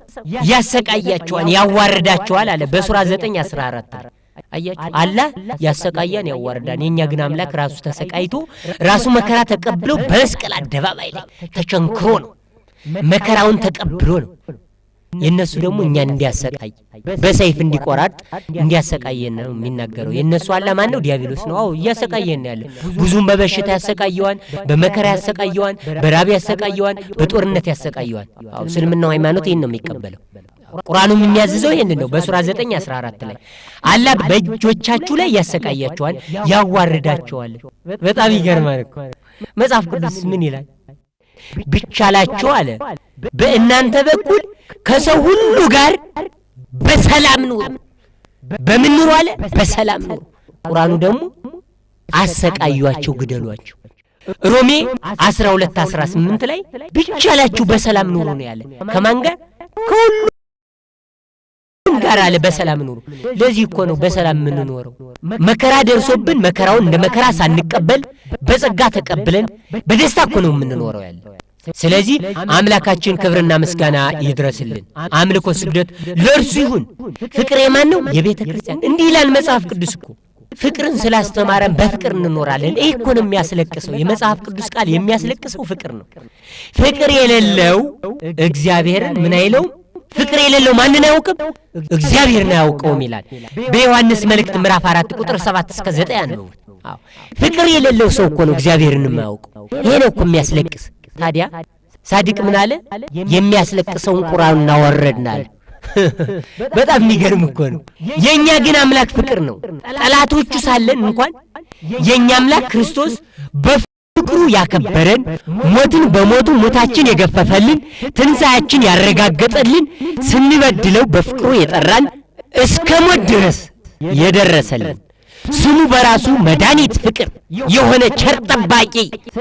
ያሰቃያቸዋል፣ ያዋርዳቸዋል አለ በሱራ 9:14። አያችሁ አላህ ያሰቃያን ያዋርዳን። የኛ ግን አምላክ ራሱ ተሰቃይቶ ራሱ መከራ ተቀብሎ በመስቀል አደባባይ ላይ ተቸንክሮ ነው መከራውን ተቀብሎ ነው። የነሱ ደግሞ እኛን እንዲያሰቃይ በሰይፍ እንዲቆራጥ እንዲያሰቃየን ነው የሚናገረው። የነሱ አላህ ማን ነው? ዲያብሎስ ነው። አዎ እያሰቃየን ያለ። ብዙም በበሽታ ያሰቃየዋን፣ በመከራ ያሰቃየዋን፣ በራብ ያሰቃየዋን፣ በጦርነት ያሰቃየዋን። አዎ እስልምናው ሃይማኖት ይሄን ነው የሚቀበለው። ቁርአኑም የሚያዝዘው ይሄንን ነው። በሱራ 9:14 ላይ አላህ በእጆቻችሁ ላይ ያሰቃያቸዋል፣ ያዋርዳቸዋል። በጣም ይገርማል እኮ መጽሐፍ ቅዱስ ምን ይላል? ብቻላችሁ አለ በእናንተ በኩል ከሰው ሁሉ ጋር በሰላም ኑሩ። በምን ኑሩ አለ? በሰላም ኑሩ። ቁርአኑ ደግሞ አሰቃዩአቸው፣ ግደሏቸው። ሮሜ 12:18 ላይ ብቻላችሁ በሰላም ኑሩ ነው ያለ። ከማን ጋር? ከሁሉ ጋር አለ በሰላም ኑሩ። ለዚህ እኮ ነው በሰላም የምንኖረው። መከራ ደርሶብን መከራውን እንደ መከራ ሳንቀበል በጸጋ ተቀብለን በደስታ እኮ ነው የምንኖረው ያለ። ስለዚህ አምላካችን ክብርና ምስጋና ይድረስልን። አምልኮ ስግደት ለእርሱ ይሁን። ፍቅር የማን ነው? የቤተ ክርስቲያን። እንዲህ ይላል መጽሐፍ ቅዱስ እኮ ፍቅርን ስላስተማረን በፍቅር እንኖራለን። ይህ እኮ ነው የሚያስለቅሰው። የመጽሐፍ ቅዱስ ቃል የሚያስለቅሰው ፍቅር ነው። ፍቅር የሌለው እግዚአብሔርን ምን አይለውም? ፍቅር የሌለው ማንን አያውቅም? እግዚአብሔርን አያውቀውም ይላል በዮሐንስ መልእክት ምዕራፍ 4 ቁጥር 7 እስከ 9 አንብቡት። አዎ ፍቅር የሌለው ሰው እኮ ነው እግዚአብሔርን የማያውቀው። ይሄ ነው እኮ የሚያስለቅስ። ታዲያ ሳዲቅ ምን አለ? የሚያስለቅሰውን ቁርአን እናወረድናል። በጣም የሚገርም እኮ ነው። የኛ ግን አምላክ ፍቅር ነው። ጠላቶቹ ሳለን እንኳን የኛ አምላክ ክርስቶስ በፍቅሩ ያከበረን፣ ሞትን በሞቱ ሞታችን የገፈፈልን፣ ትንሣኤያችን ያረጋገጠልን፣ ስንበድለው በፍቅሩ የጠራን፣ እስከ ሞት ድረስ የደረሰልን፣ ስሙ በራሱ መድኃኒት ፍቅር የሆነ ቸር ጠባቂ፣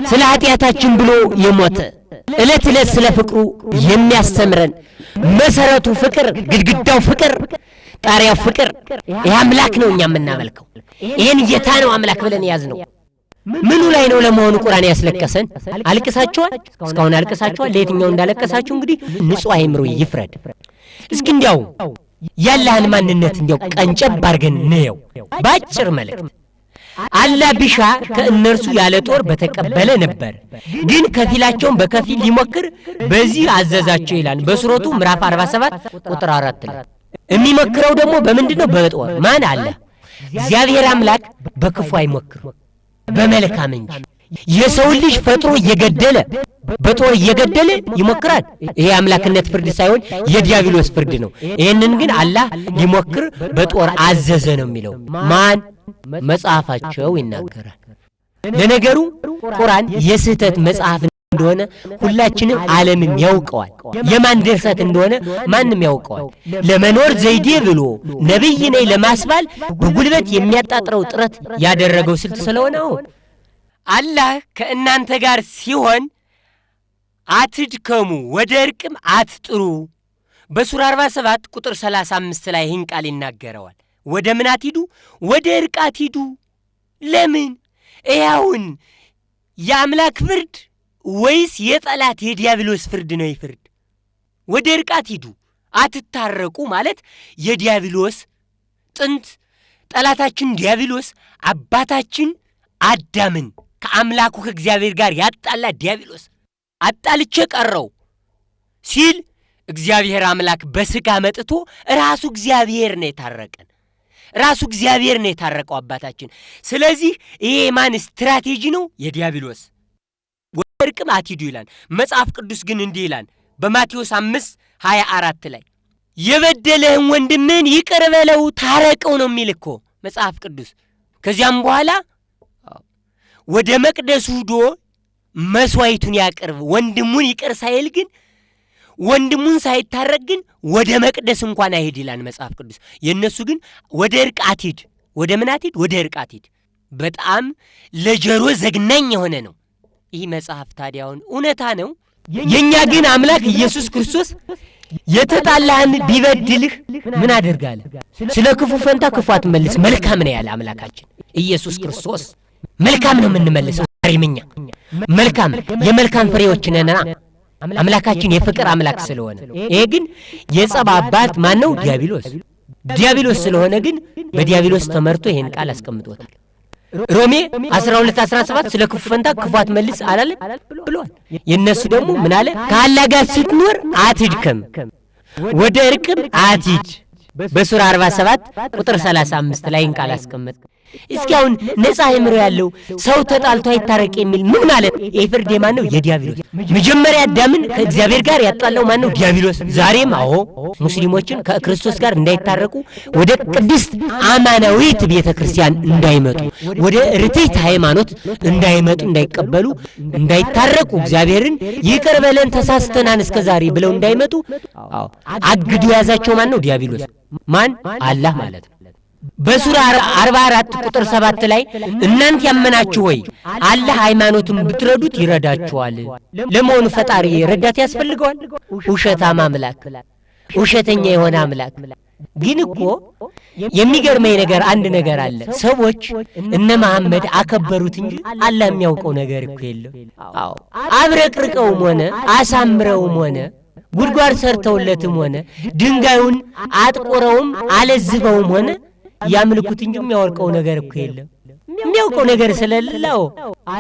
ስለ ኃጢአታችን ብሎ የሞተ ዕለት ዕለት ስለ ፍቅሩ የሚያስተምረን፣ መሰረቱ ፍቅር፣ ግድግዳው ፍቅር፣ ጣሪያው ፍቅር። ይህ አምላክ ነው እኛ የምናመልከው። ይህን ጌታ ነው አምላክ ብለን ያዝ ነው። ምኑ ላይ ነው ለመሆኑ ቁርአን ያስለቀሰን? አልቅሳችኋል? እስካሁን አልቅሳችኋል? ለየትኛው እንዳለቀሳችሁ እንግዲህ ንጹሕ አይምሮ ይፍረድ። እስኪ እንዲያው ያላህን ማንነት እንዲያው ቀንጨብ አድርገን እንየው ባጭር መልእክት። አላህ ቢሻ ከእነርሱ ያለ ጦር በተቀበለ ነበር፣ ግን ከፊላቸውን በከፊል ሊሞክር በዚህ አዘዛቸው ይላል በሱረቱ ምዕራፍ 47 ቁጥር 4 ላይ። የሚሞክረው ደግሞ በምንድነው? በጦር። ማን? አለ እግዚአብሔር አምላክ በክፉ አይሞክር በመልካም እንጂ። የሰው ልጅ ፈጥሮ እየገደለ በጦር እየገደለ ይሞክራል። ይሄ አምላክነት ፍርድ ሳይሆን የዲያብሎስ ፍርድ ነው። ይሄንን ግን አላህ ሊሞክር በጦር አዘዘ ነው የሚለው ማን? መጽሐፋቸው ይናገራል። ለነገሩ ቁርአን የስህተት መጽሐፍ እንደሆነ ሁላችንም ዓለምም ያውቀዋል። የማን ድርሰት እንደሆነ ማንም ያውቀዋል። ለመኖር ዘይዴ ብሎ ነብይ ነኝ ለማስባል በጉልበት የሚያጣጥረው ጥረት ያደረገው ስልት ስለሆነ አላህ ከእናንተ ጋር ሲሆን አትድከሙ ወደ እርቅም አትጥሩ። በሱራ 47 ቁጥር 35 ላይ ይህን ቃል ይናገረዋል። ወደ ምን አትሂዱ? ወደ እርቅ አትሂዱ። ለምን? ይኸውን የአምላክ ፍርድ ወይስ የጠላት የዲያብሎስ ፍርድ ነው? ይፍርድ። ወደ እርቅ አትሂዱ አትታረቁ ማለት የዲያብሎስ ጥንት ጠላታችን ዲያብሎስ አባታችን አዳምን ከአምላኩ ከእግዚአብሔር ጋር ያጣላ ዲያብሎስ አጣልቼ ቀረው ሲል እግዚአብሔር አምላክ በሥጋ መጥቶ ራሱ እግዚአብሔር ነው የታረቀን። ራሱ እግዚአብሔር ነው የታረቀው አባታችን። ስለዚህ ይሄ ማን ስትራቴጂ ነው? የዲያብሎስ። ወደ እርቅም አትሂዱ ይላል መጽሐፍ ቅዱስ። ግን እንዲህ ይላል በማቴዎስ 5:24 ላይ የበደለህን ወንድምህን ይቅር በለው ታረቀው ነው የሚል እኮ መጽሐፍ ቅዱስ። ከዚያም በኋላ ወደ መቅደሱ ሄዶ መስዋዕቱን ያቅርብ። ወንድሙን ይቅር ሳይል ግን ወንድሙን ሳይታረቅ ግን ወደ መቅደስ እንኳን አይሄድ ይላል መጽሐፍ ቅዱስ። የነሱ ግን ወደ እርቅ አትሂድ። ወደ ምን አትሂድ? ወደ እርቅ አትሂድ። በጣም ለጆሮ ዘግናኝ የሆነ ነው ይህ መጽሐፍ። ታዲያውን እውነታ ነው። የኛ ግን አምላክ ኢየሱስ ክርስቶስ የተጣላህን ቢበድልህ ምን አደርጋለህ? ስለ ክፉ ፈንታ ክፉ አትመልስ መልካም ነው ያለ አምላካችን ኢየሱስ ክርስቶስ። መልካም ነው የምንመልሰው። ሪምኛ መልካም የመልካም ፍሬዎች ነና አምላካችን የፍቅር አምላክ ስለሆነ። ይሄ ግን የጸብ አባት ማን ነው? ዲያብሎስ ስለሆነ ግን በዲያብሎስ ተመርቶ ይሄን ቃል አስቀምጦታል። ሮሜ 12:17 ስለ ክፉ ፈንታ ክፉ አትመልስ አላለ ብሏል። የነሱ ደግሞ ምን አለ? ከአላህ ጋር ስትኖር አትድከም ወደ እርቅም አትሂድ። በሱራ 47 ቁጥር 35 ላይ ቃል አስቀመጠ። እስኪ አሁን ነፃ አእምሮ ያለው ሰው ተጣልቶ አይታረቅ የሚል ምን ማለት? የፍርድ ማን ነው? የዲያብሎስ። መጀመሪያ አዳምን ከእግዚአብሔር ጋር ያጣለው ማን ነው? ዲያብሎስ። ዛሬም ሙስሊሞችን ከክርስቶስ ጋር እንዳይታረቁ ወደ ቅድስት አማናዊት ቤተክርስቲያን እንዳይመጡ፣ ወደ ርትዕት ሃይማኖት እንዳይመጡ፣ እንዳይቀበሉ፣ እንዳይታረቁ፣ እግዚአብሔርን ይቅር በለን ተሳስተናን እስከዛሬ ብለው እንዳይመጡ አግዱ ያዛቸው ማን ነው? ዲያብሎስ። ማን? አላህ ማለት ነው። በሱራ 44 ቁጥር 7 ላይ እናንተ ያመናችሁ ሆይ አላህ ሃይማኖቱን ብትረዱት ይረዳችኋል። ለመሆኑ ፈጣሪ ረዳት ያስፈልገዋል? ውሸታም አምላክ፣ ውሸተኛ የሆነ አምላክ። ግን እኮ የሚገርመኝ ነገር አንድ ነገር አለ። ሰዎች እነ መሐመድ አከበሩት እንጂ አላህ የሚያውቀው ነገር እኮ የለም። አብረቅርቀውም ሆነ አሳምረውም ሆነ ጉድጓድ ሰርተውለትም ሆነ ድንጋዩን አጥቆረውም አለዝበውም ሆነ ያምልኩት እንጂ የሚያወርቀው ነገር እኮ የለም። የሚያውቀው ነገር ስለሌለው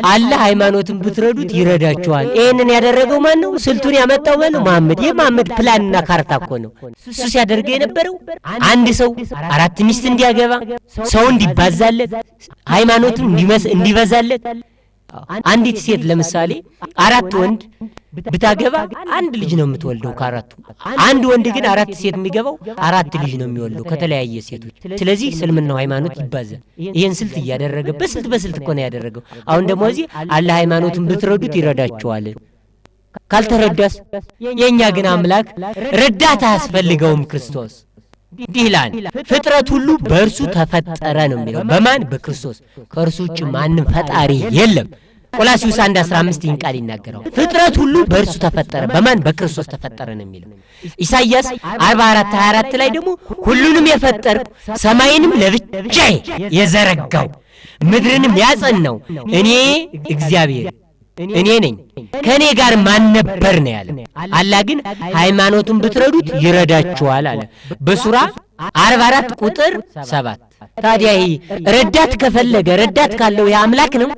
አላህ ሃይማኖትን ብትረዱት ይረዳችኋል። ይሄንን ያደረገው ማን ነው? ስልቱን ያመጣው ማን ነው? መሐመድ። የመሐመድ ፕላንና ካርታ እኮ ነው እሱ ሲያደርገው የነበረው። አንድ ሰው 4 ሚስት እንዲያገባ፣ ሰው እንዲባዛለት፣ ሃይማኖቱን እንዲበዛለት። አንዲት ሴት ለምሳሌ 4 ወንድ ብታገባ 1 ልጅ ነው የምትወልደው ከአራቱ። አንድ ወንድ ግን 4 ሴት የሚገባው 4 ልጅ ነው የሚወልደው ከተለያየ ሴቶች። ስለዚህ እስልምናው ሃይማኖት ይባዛል። ይሄን ስልት እያደረገ በስልት እኮ ነው ያደረገው። አሁን ደግሞ እዚህ አላህ ሃይማኖትን ብትረዱት ይረዳችኋል። ካልተረዳስ? የኛ ግን አምላክ ረዳት አያስፈልገውም። ክርስቶስ እንዲህ ይላል ፍጥረት ሁሉ በእርሱ ተፈጠረ ነው የሚለው። በማን? በክርስቶስ። ከእርሱ ውጭ ማንም ፈጣሪ የለም። ቆላስይስ 1:15 ይህን ቃል ይናገራል። ፍጥረት ሁሉ በእርሱ ተፈጠረ። በማን? በክርስቶስ ተፈጠረ ነው የሚለው። ኢሳይያስ 44:24 ላይ ደግሞ ሁሉንም የፈጠርኩ ሰማይንም ለብቻዬ የዘረጋው ምድርንም ያጸናው እኔ እግዚአብሔር እኔ ነኝ፣ ከእኔ ጋር ማን ነበር ነው ያለ። አላህ ግን ሃይማኖቱን ብትረዱት ይረዳችኋል አለ በሱራ 44 ቁጥር 7። ታዲያ ይሄ ረዳት ከፈለገ ረዳት ካለው ያ አምላክ ነው።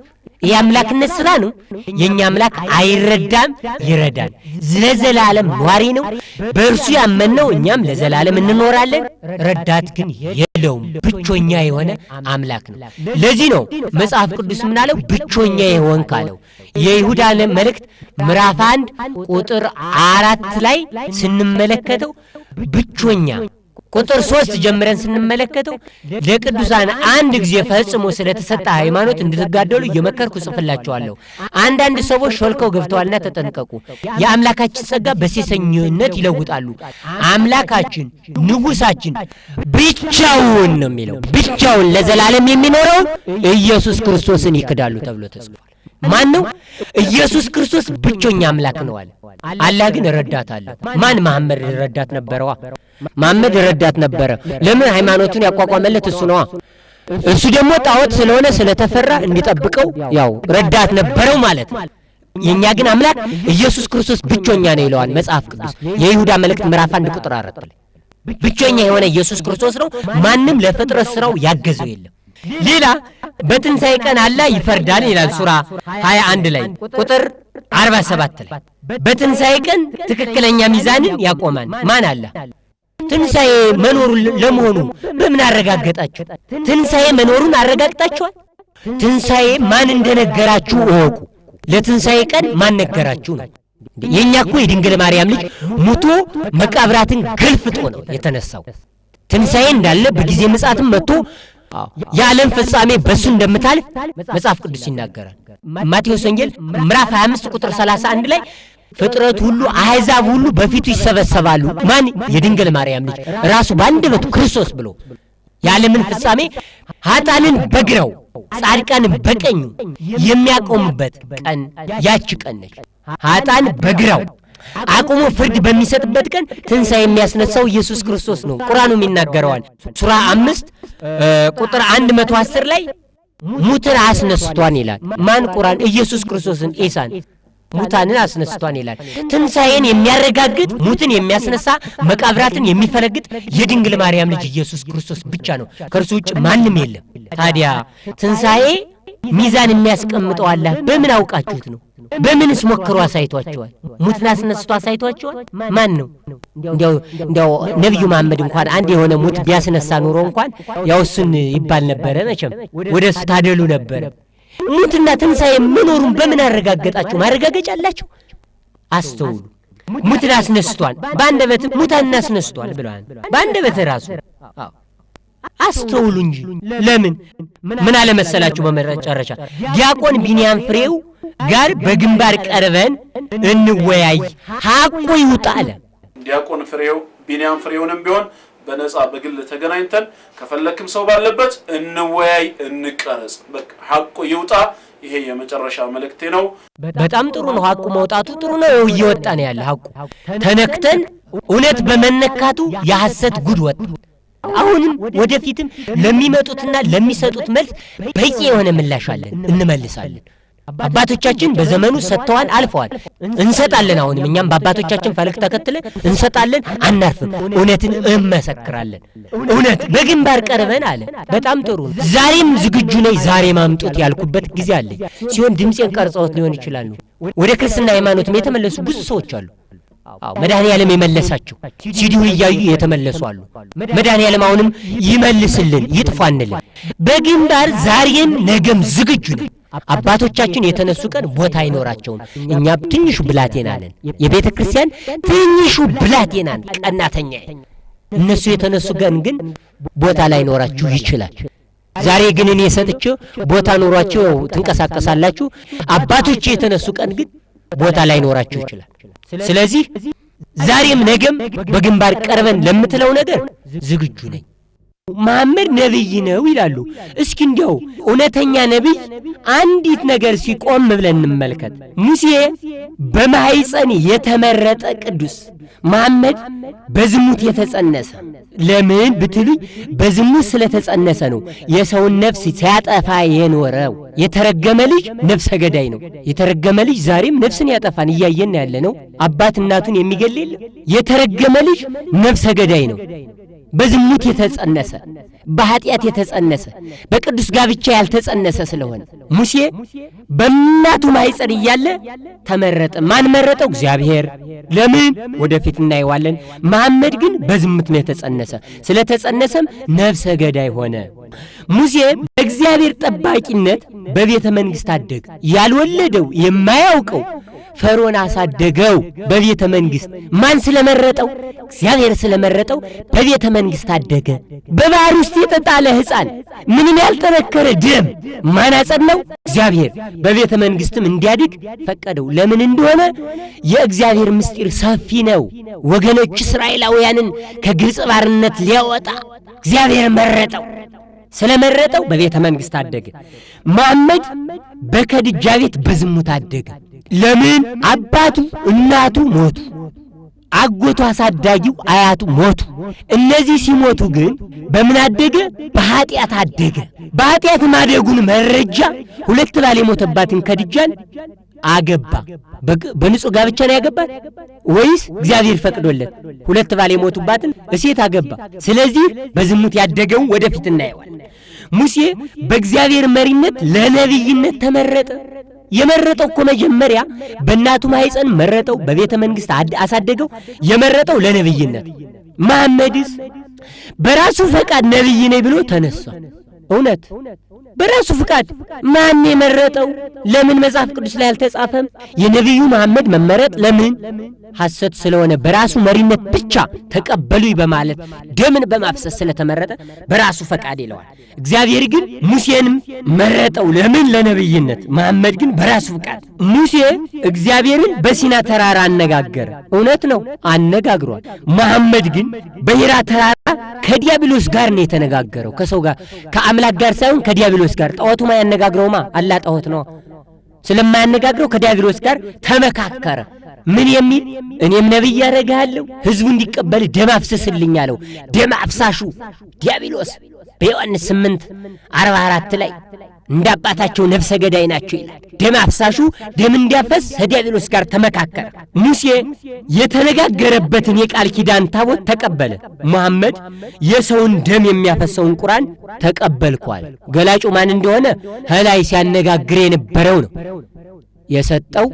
የአምላክነት ስራ ነው። የኛ አምላክ አይረዳም፣ ይረዳል። ለዘላለም ኗሪ ነው። በእርሱ ያመንነው እኛም ለዘላለም እንኖራለን። ረዳት ግን የለውም። ብቸኛ የሆነ አምላክ ነው። ለዚህ ነው መጽሐፍ ቅዱስ ምናለው ብቸኛ የሆን ካለው የይሁዳ መልእክት ምዕራፍ 1 ቁጥር 4 ላይ ስንመለከተው ብቸኛ ቁጥር 3 ጀምረን ስንመለከተው ለቅዱሳን አንድ ጊዜ ፈጽሞ ስለተሰጠ ሃይማኖት እንድትጋደሉ እየመከርኩ ጽፍላችኋለሁ። አንዳንድ ሰዎች ሾልከው ገብተዋልና ተጠንቀቁ። የአምላካችን ጸጋ በሴሰኝነት ይለውጣሉ። አምላካችን ንጉሳችን ብቻውን ነው የሚለው። ብቻውን ለዘላለም የሚኖረው ኢየሱስ ክርስቶስን ይክዳሉ ተብሎ ተጽፏል። ማን ነው? ኢየሱስ ክርስቶስ ብቸኛ አምላክ ነው አለ። አላህ ግን ረዳት አለ። ማን? መሐመድ ረዳት ነበረዋ። መሐመድ ረዳት ነበረ። ለምን? ሃይማኖቱን ያቋቋመለት እሱ ነዋ። እሱ ደግሞ ጣዖት ስለሆነ ስለተፈራ እንዲጠብቀው ያው ረዳት ነበረው ማለት ነው። የኛ ግን አምላክ ኢየሱስ ክርስቶስ ብቸኛ ነው ይለዋል መጽሐፍ ቅዱስ የይሁዳ መልእክት ምዕራፍ 1 ቁጥር 4 ላይ ብቸኛ የሆነ ኢየሱስ ክርስቶስ ነው። ማንም ለፍጥረት ስራው ያገዘው የለም። ሌላ በትንሣኤ ቀን አላህ ይፈርዳል ይላል ሱራ 21 ላይ ቁጥር 47 ላይ በትንሣኤ ቀን ትክክለኛ ሚዛንን ያቆማል። ማን? አላህ። ትንሣኤ መኖሩን ለመሆኑ በምን አረጋገጣችሁ? ትንሣኤ መኖሩን አረጋግጣችኋል? ትንሣኤ ማን እንደነገራችሁ እወቁ። ለትንሣኤ ቀን ማን ነገራችሁ ነው? የኛ እኮ የድንግል ማርያም ልጅ ሙቶ መቃብራትን ገልፍጦ ነው የተነሳው። ትንሣኤ እንዳለ በጊዜ ምጽአትም መጥቶ የዓለም ፍጻሜ በሱ እንደምታልፍ መጽሐፍ ቅዱስ ይናገራል። ማቴዎስ ወንጌል ምዕራፍ 25 ቁጥር 31 ላይ ፍጥረት ሁሉ አሕዛብ ሁሉ በፊቱ ይሰበሰባሉ። ማን? የድንግል ማርያም ልጅ ራሱ በአንደበቱ ክርስቶስ ብሎ የዓለምን ፍጻሜ ኃጥአንን በግራው ጻድቃንን በቀኙ የሚያቆምበት ቀን ያቺ ቀን ነች። ኃጥአን በግራው አቁሞ ፍርድ በሚሰጥበት ቀን ትንሣኤ የሚያስነሳው ኢየሱስ ክርስቶስ ነው። ቁርአኑም ይናገረዋል። ሱራ 5 ቁጥር 110 ላይ ሙትን አስነስቷን ይላል። ማን? ቁርአን ኢየሱስ ክርስቶስን ኢሳን ሙታንን አስነስቷን ይላል። ትንሣኤን የሚያረጋግጥ ሙትን የሚያስነሳ መቃብራትን የሚፈለግጥ የድንግል ማርያም ልጅ ኢየሱስ ክርስቶስ ብቻ ነው። ከእርሱ ውጭ ማንም የለም። ታዲያ ትንሣኤ ሚዛን የሚያስቀምጠው አላህ በምን አውቃችሁት ነው? በምንስ ሞክሮ አሳይቷቸዋል? ሙትን አስነስቶ አሳይቷቸዋል? ማን ነው? እንዲያው ነብዩ መሐመድ እንኳን አንድ የሆነ ሙት ቢያስነሳ ኑሮ እንኳን ያው እሱን ይባል ነበረ። መቼም ወደሱ ታደሉ ነበረ። ሙትና ትንሣኤ መኖሩን በምን አረጋገጣችሁ? ማረጋገጫ አላችሁ? አስተውሉ። ሙትን አስነስቷል፣ በአንደበት ሙታንን አስነስቷል ብለዋል። በአንደበት ራሱ አስተውሉ እንጂ ለምን ምን አለ መሰላችሁ? በመጨረሻ ዲያቆን ቢንያም ፍሬው ጋር በግንባር ቀርበን እንወያይ ሐቁ ይውጣ አለ። ዲያቆን ፍሬው ቢንያም ፍሬውንም ቢሆን በነጻ በግል ተገናኝተን ከፈለክም ሰው ባለበት እንወያይ፣ እንቀረጽ፣ በቃ ሐቁ ይውጣ። ይሄ የመጨረሻ መልእክቴ ነው። በጣም ጥሩ ነው። ሐቁ መውጣቱ ጥሩ ነው። እየወጣ ነው ያለ ሐቁ ተነክተን እውነት በመነካቱ የሐሰት ጉድ ወጣ። አሁንም ወደፊትም ለሚመጡትና ለሚሰጡት መልስ በቂ የሆነ ምላሽ አለን፣ እንመልሳለን። አባቶቻችን በዘመኑ ሰጥተዋል፣ አልፈዋል። እንሰጣለን። አሁንም እኛም በአባቶቻችን ፈለግ ተከትለን እንሰጣለን፣ አናርፍም። እውነትን እንመሰክራለን። እውነት በግንባር ቀርበን አለ። በጣም ጥሩ ነው። ዛሬም ዝግጁ ነኝ። ዛሬ ማምጡት ያልኩበት ጊዜ አለ ሲሆን ድምጼን ቀርጸውት ሊሆን ይችላል። ወደ ክርስትና ሃይማኖትም የተመለሱ ብዙ ሰዎች አሉ። መድኃኔዓለም የመለሳቸው ሲዲውን እያዩ የተመለሱ አሉ። መድኃኔዓለም አሁንም ይመልስልን፣ ይጥፋንልን። በግንባር ዛሬም ነገም ዝግጁ ነን። አባቶቻችን የተነሱ ቀን ቦታ አይኖራቸውም። እኛ ትንሹ ብላቴና ነን። የቤተ ክርስቲያን ትንሹ ብላቴናን ቀናተኛ። እነሱ የተነሱ ቀን ግን ቦታ ላይኖራችሁ ይችላል። ዛሬ ግን እኔ ሰጥቼው ቦታ ኖሯችሁ ትንቀሳቀሳላችሁ። አባቶች የተነሱ ቀን ግን ቦታ ላይኖራችሁ ይችላል። ስለዚህ ዛሬም ነገም በግንባር ቀርበን ለምትለው ነገር ዝግጁ ነኝ። መሐመድ ነብይ ነው ይላሉ። እስኪ እንዲያው እውነተኛ ነብይ አንዲት ነገር ሲቆም ብለን እንመልከት። ሙሴ በማህፀን የተመረጠ ቅዱስ፣ መሐመድ በዝሙት የተጸነሰ። ለምን ብትሉኝ በዝሙት ስለተጸነሰ ነው የሰውን ነፍስ ሲያጠፋ የኖረው። የተረገመ ልጅ ነፍሰ ገዳይ ነው። የተረገመ ልጅ ዛሬም ነፍስን ያጠፋን እያየን ያለ ነው። አባት እናቱን የሚገል የለም። የተረገመ ልጅ ነፍሰ ገዳይ ነው። በዝሙት የተጸነሰ፣ በኃጢአት የተጸነሰ፣ በቅዱስ ጋብቻ ያልተጸነሰ ስለሆነ ሙሴ በእናቱ ማኅፀን እያለ ተመረጠ። ማን መረጠው? እግዚአብሔር። ለምን? ወደፊት እናየዋለን። መሐመድ ግን በዝሙት ነው የተጸነሰ። ስለተጸነሰም ነፍሰ ገዳይ ሆነ። ሙሴ በእግዚአብሔር ጠባቂነት በቤተ መንግሥት አደገ። ያልወለደው የማያውቀው ፈርዖን አሳደገው በቤተ መንግሥት። ማን ስለመረጠው? እግዚአብሔር ስለመረጠው በቤተ መንግሥት አደገ። በባህር ውስጥ የተጣለ ሕፃን ምንም ያልጠነከረ ደም ማን አጸናው? እግዚአብሔር። በቤተ መንግሥትም እንዲያድግ ፈቀደው። ለምን እንደሆነ የእግዚአብሔር ምስጢር ሰፊ ነው። ወገኖች እስራኤላውያንን ከግብፅ ባርነት ሊያወጣ እግዚአብሔር መረጠው። ስለመረጠው በቤተ መንግሥት አደገ። መሐመድ በከድጃ ቤት በዝሙት አደገ። ለምን? አባቱ እናቱ ሞቱ፣ አጎቱ አሳዳጊው አያቱ ሞቱ። እነዚህ ሲሞቱ ግን በምን አደገ? በኃጢአት አደገ። በኃጢአት ማደጉን መረጃ ሁለት ባል የሞተባትን ከድጃን አገባ። በንጹህ ጋብቻ ነው ያገባት ወይስ እግዚአብሔር ፈቅዶለት? ሁለት ባል የሞቱባትን ሴት አገባ። ስለዚህ በዝሙት ያደገውን ወደፊት እናየዋለን። ሙሴ በእግዚአብሔር መሪነት ለነቢይነት ተመረጠ። የመረጠው እኮ መጀመሪያ በእናቱ ማኅፀን መረጠው፣ በቤተ መንግሥት አሳደገው። የመረጠው ለነቢይነት። መሐመድስ በራሱ ፈቃድ ነቢይ ነኝ ብሎ ተነሳ። እውነት በራሱ ፍቃድ። ማን የመረጠው? ለምን መጽሐፍ ቅዱስ ላይ አልተጻፈም? የነቢዩ መሐመድ መመረጥ ለምን? ሐሰት ስለሆነ በራሱ መሪነት ብቻ ተቀበሉኝ በማለት ደምን በማፍሰስ ስለተመረጠ በራሱ ፈቃድ ይለዋል። እግዚአብሔር ግን ሙሴንም መረጠው። ለምን? ለነቢይነት። መሐመድ ግን በራሱ ፍቃድ። ሙሴ እግዚአብሔርን በሲና ተራራ አነጋገረ። እውነት ነው፣ አነጋግሯል። መሐመድ ግን በሂራ ተራራ ከዲያብሎስ ጋር ነው የተነጋገረው። ከሰው ጋር ከአምላክ ጋር ሳይሆን ከዲያብሎስ ጋር። ጣዖቱማ ያነጋግረውማ አላ ጣዖት ነው። ስለማያነጋግረው ከዲያብሎስ ጋር ተመካከረ። ምን የሚል? እኔም ነቢይ ያደርግሃለሁ፣ ሕዝቡ እንዲቀበል ደም አፍስስልኝ አለው። ደም አፍሳሹ ዲያብሎስ በዮሐንስ 8:44 ላይ እንደ አባታቸው ነፍሰ ገዳይ ናቸው ይላል። ደም አፍሳሹ ደም እንዲያፈስ ከዲያብሎስ ጋር ተመካከረ። ሙሴ የተነጋገረበትን የቃል ኪዳን ታቦት ተቀበለ። መሐመድ የሰውን ደም የሚያፈሰውን ቁርአን ተቀበልኳል። ገላጩ ማን እንደሆነ ከላይ ሲያነጋግር የነበረው ነው የሰጠው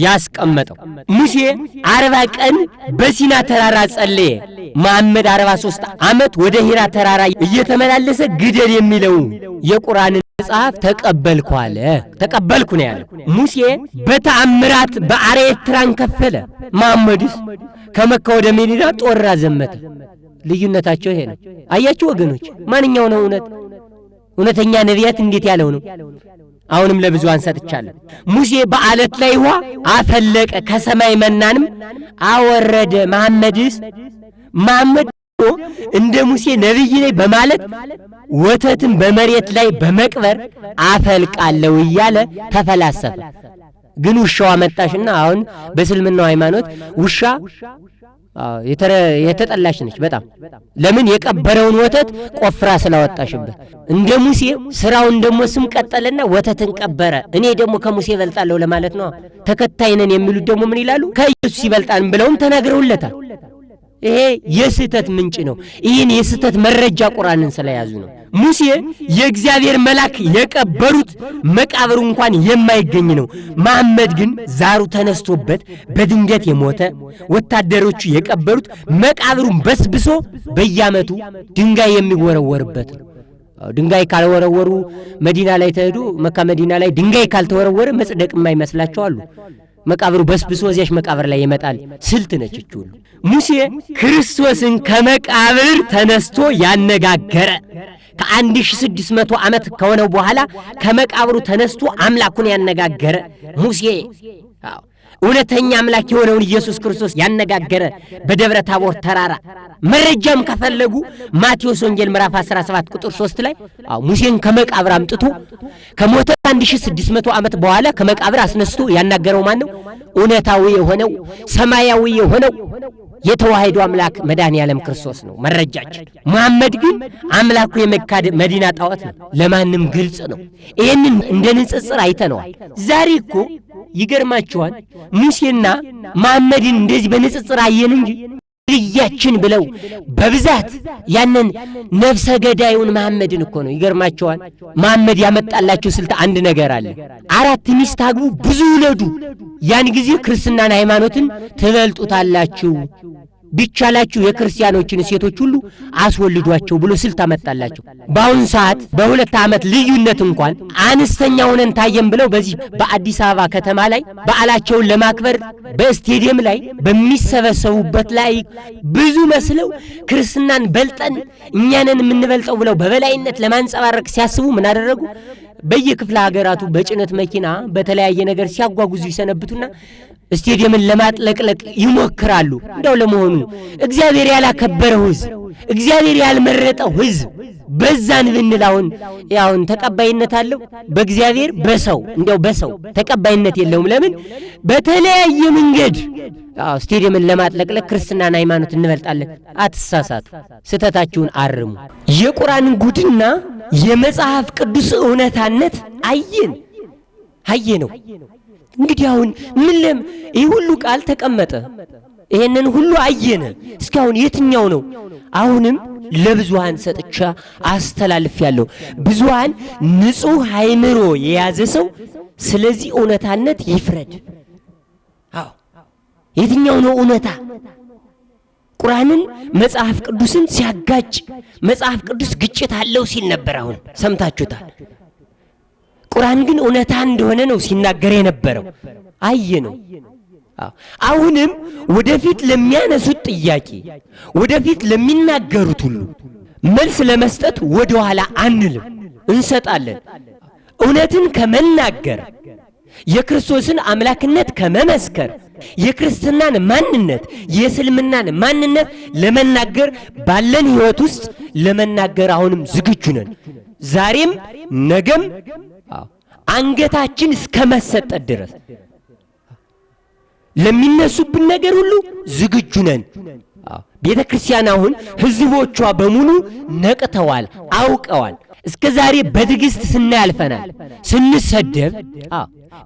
ያስቀመጠው። ሙሴ 40 ቀን በሲና ተራራ ጸለየ። መሐመድ 43 ዓመት ወደ ሂራ ተራራ እየተመላለሰ ግደል የሚለው የቁርአን መጽሐፍ ተቀበልኩ አለ። ተቀበልኩ ነው ያለው። ሙሴ በተአምራት ባሕረ ኤርትራን ከፈለ። መሐመድስ ከመካ ወደ መዲና ጦር አዘመተ። ልዩነታቸው ይሄ ነው። አያችሁ ወገኖች፣ ማንኛው ነው እውነት? እውነተኛ ነቢያት እንዴት ያለው ነው? አሁንም ለብዙ አንሰጥቻለሁ። ሙሴ በአለት ላይ ውሃ አፈለቀ፣ ከሰማይ መናንም አወረደ። መሐመድ እንደ ሙሴ ነቢይ ነኝ በማለት ወተትን በመሬት ላይ በመቅበር አፈልቃለሁ እያለ ተፈላሰፈ። ግን ውሻዋ መጣሽና አሁን በእስልምናው ሃይማኖት ውሻ የተጠላሽ ነች በጣም። ለምን? የቀበረውን ወተት ቆፍራ ስላወጣሽበት። እንደ ሙሴ ስራውን ደሞ ስም ቀጠለና ወተትን ቀበረ። እኔ ደግሞ ከሙሴ ይበልጣለሁ ለማለት ነው። ተከታይ ነን የሚሉት ደግሞ ምን ይላሉ? ከኢየሱስ ይበልጣን ብለውም ተናግረውለታል። ይሄ የስህተት ምንጭ ነው። ይህን የስህተት መረጃ ቁርአንን ስለያዙ ነው። ሙሴ የእግዚአብሔር መልአክ የቀበሩት መቃብሩ እንኳን የማይገኝ ነው። መሐመድ ግን ዛሩ ተነስቶበት በድንገት የሞተ ወታደሮቹ የቀበሩት መቃብሩን በስብሶ በየዓመቱ ድንጋይ የሚወረወርበት ነው። ድንጋይ ካልወረወሩ መዲና ላይ ተሄዱ፣ መካ መዲና ላይ ድንጋይ ካልተወረወረ መጽደቅ የማይመስላቸው አሉ። መቃብሩ በስብሶ እዚያሽ መቃብር ላይ ይመጣል። ስልት ነች እቺ ሁሉ። ሙሴ ክርስቶስን ከመቃብር ተነስቶ ያነጋገረ ከ1600 ዓመት ከሆነው በኋላ ከመቃብሩ ተነስቶ አምላኩን ያነጋገረ ሙሴ እውነተኛ አምላክ የሆነውን ኢየሱስ ክርስቶስ ያነጋገረ በደብረ ታቦር ተራራ። መረጃም ከፈለጉ ማቴዎስ ወንጌል ምዕራፍ 17 ቁጥር 3 ላይ ሙሴን ከመቃብር አምጥቶ ከሞተ 1600 ዓመት በኋላ ከመቃብር አስነስቶ ያናገረው ማን ነው? እውነታዊ የሆነው ሰማያዊ የሆነው የተዋህዶ አምላክ መድኃኔዓለም ክርስቶስ ነው መረጃችን። መሐመድ ግን አምላኩ የመካድ መዲና ጣዖት ነው። ለማንም ግልጽ ነው። ይህንን እንደ ንጽጽር አይተነዋል። ዛሬ እኮ ይገርማችኋል፣ ሙሴና መሐመድን እንደዚህ በንጽጽር አየን እንጂ ልያችን ብለው በብዛት ያንን ነፍሰ ገዳዩን መሐመድን እኮ ነው ይገርማቸዋል። መሐመድ ያመጣላቸው ስልት አንድ ነገር አለ። 4 ሚስት አግቡ፣ ብዙ ውለዱ፣ ያን ጊዜ ክርስትናን ሃይማኖትን ትበልጡታላችሁ፣ ቢቻላችሁ የክርስቲያኖችን ሴቶች ሁሉ አስወልዷቸው ብሎ ስልት አመጣላቸው። በአሁን ሰዓት በ2 ዓመት ልዩነት እንኳን አነስተኛ ሆነን ታየም ብለው በዚህ በአዲስ አበባ ከተማ ላይ በዓላቸውን ለማክበር በስቴዲየም ላይ በሚሰበሰቡበት ላይ ብዙ መስለው ክርስትናን በልጠን እኛንን የምንበልጠው ብለው በበላይነት ለማንጸባረቅ ሲያስቡ ምን አደረጉ? በየክፍለ ሀገራቱ በጭነት መኪና በተለያየ ነገር ሲያጓጉዙ ይሰነብቱና ስቴዲየምን ለማጥለቅለቅ ይሞክራሉ። እንደው ለመሆኑ እግዚአብሔር ያላከበረው ሕዝብ፣ እግዚአብሔር ያልመረጠው ሕዝብ በዛን ብንላውን ያውን ተቀባይነት አለው? በእግዚአብሔር በሰው እንደው በሰው ተቀባይነት የለውም። ለምን? በተለያየ መንገድ ስቴዲየምን ለማጥለቅለቅ ክርስትናን ሃይማኖት እንበልጣለን። አትሳሳቱ፣ ስተታችሁን አርሙ። የቁርአንን ጉድና የመጽሐፍ ቅዱስ እውነታነት አየነው። እንግዲህ አሁን ምን ይህ ሁሉ ቃል ተቀመጠ፣ ይሄንን ሁሉ አየነ። እስካሁን የትኛው ነው? አሁንም ለብዙሃን ሰጥቻ አስተላልፍ ያለው ብዙሃን ንጹህ አእምሮ የያዘ ሰው ስለዚህ እውነታነት ይፍረድ። አዎ የትኛው ነው እውነታ? ቁርአንን መጽሐፍ ቅዱስን ሲያጋጭ መጽሐፍ ቅዱስ ግጭት አለው ሲል ነበር። አሁን ሰምታችሁታል። ቁርአን ግን እውነታ እንደሆነ ነው ሲናገር የነበረው። አየነው። አሁንም ወደፊት ለሚያነሱት ጥያቄ ወደፊት ለሚናገሩት ሁሉ መልስ ለመስጠት ወደ ኋላ አንልም፣ እንሰጣለን። እውነትን ከመናገር የክርስቶስን አምላክነት ከመመስከር የክርስትናን ማንነት የእስልምናን ማንነት ለመናገር ባለን ሕይወት ውስጥ ለመናገር አሁንም ዝግጁ ነን። ዛሬም ነገም አንገታችን እስከመሰጠት ድረስ ለሚነሱብን ነገር ሁሉ ዝግጁ ነን። ቤተ ክርስቲያን አሁን ህዝቦቿ በሙሉ ነቅተዋል፣ አውቀዋል። እስከ ዛሬ በትዕግስት ስናያልፈናል። ስንሰደብ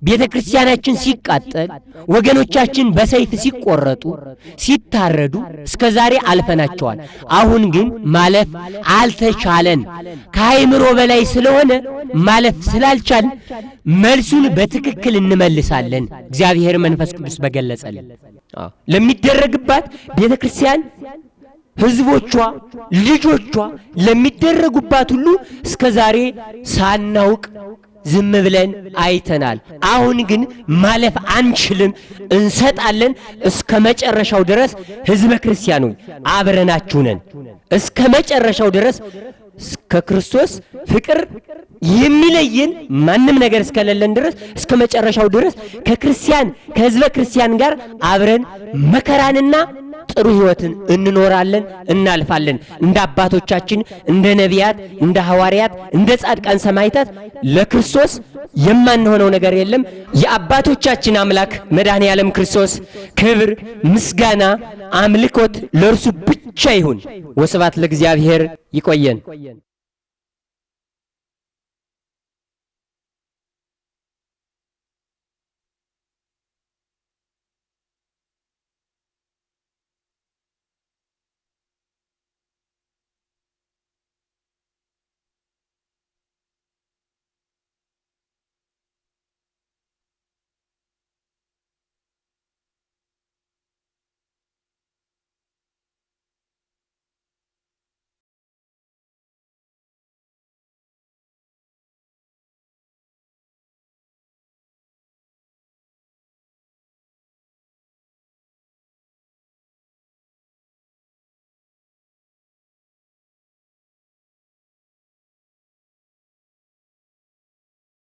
ቤተ ክርስቲያናችን ሲቃጠል፣ ወገኖቻችን በሰይፍ ሲቆረጡ ሲታረዱ እስከ ዛሬ አልፈናቸዋል። አሁን ግን ማለፍ አልተቻለን። ከአእምሮ በላይ ስለሆነ ማለፍ ስላልቻልን መልሱን በትክክል እንመልሳለን። እግዚአብሔር መንፈስ ቅዱስ በገለጸልን ለሚደረግባት ቤተ ክርስቲያን ህዝቦቿ ልጆቿ ለሚደረጉባት ሁሉ እስከ ዛሬ ሳናውቅ ዝም ብለን አይተናል። አሁን ግን ማለፍ አንችልም፣ እንሰጣለን። እስከ መጨረሻው ድረስ ህዝበ ክርስቲያኑ አብረናችሁ ነን። እስከ መጨረሻው ድረስ ከክርስቶስ ፍቅር የሚለየን ማንም ነገር እስከሌለን ድረስ እስከ መጨረሻው ድረስ ከክርስቲያን ከህዝበ ክርስቲያን ጋር አብረን መከራንና ጥሩ ህይወትን እንኖራለን፣ እናልፋለን። እንደ አባቶቻችን እንደ ነቢያት እንደ ሐዋርያት እንደ ጻድቃን ሰማዕታት ለክርስቶስ የማንሆነው ነገር የለም። የአባቶቻችን አምላክ መድኃኔ ዓለም ክርስቶስ ክብር፣ ምስጋና፣ አምልኮት ለእርሱ ብቻ ይሁን። ወስብሐት ለእግዚአብሔር። ይቆየን።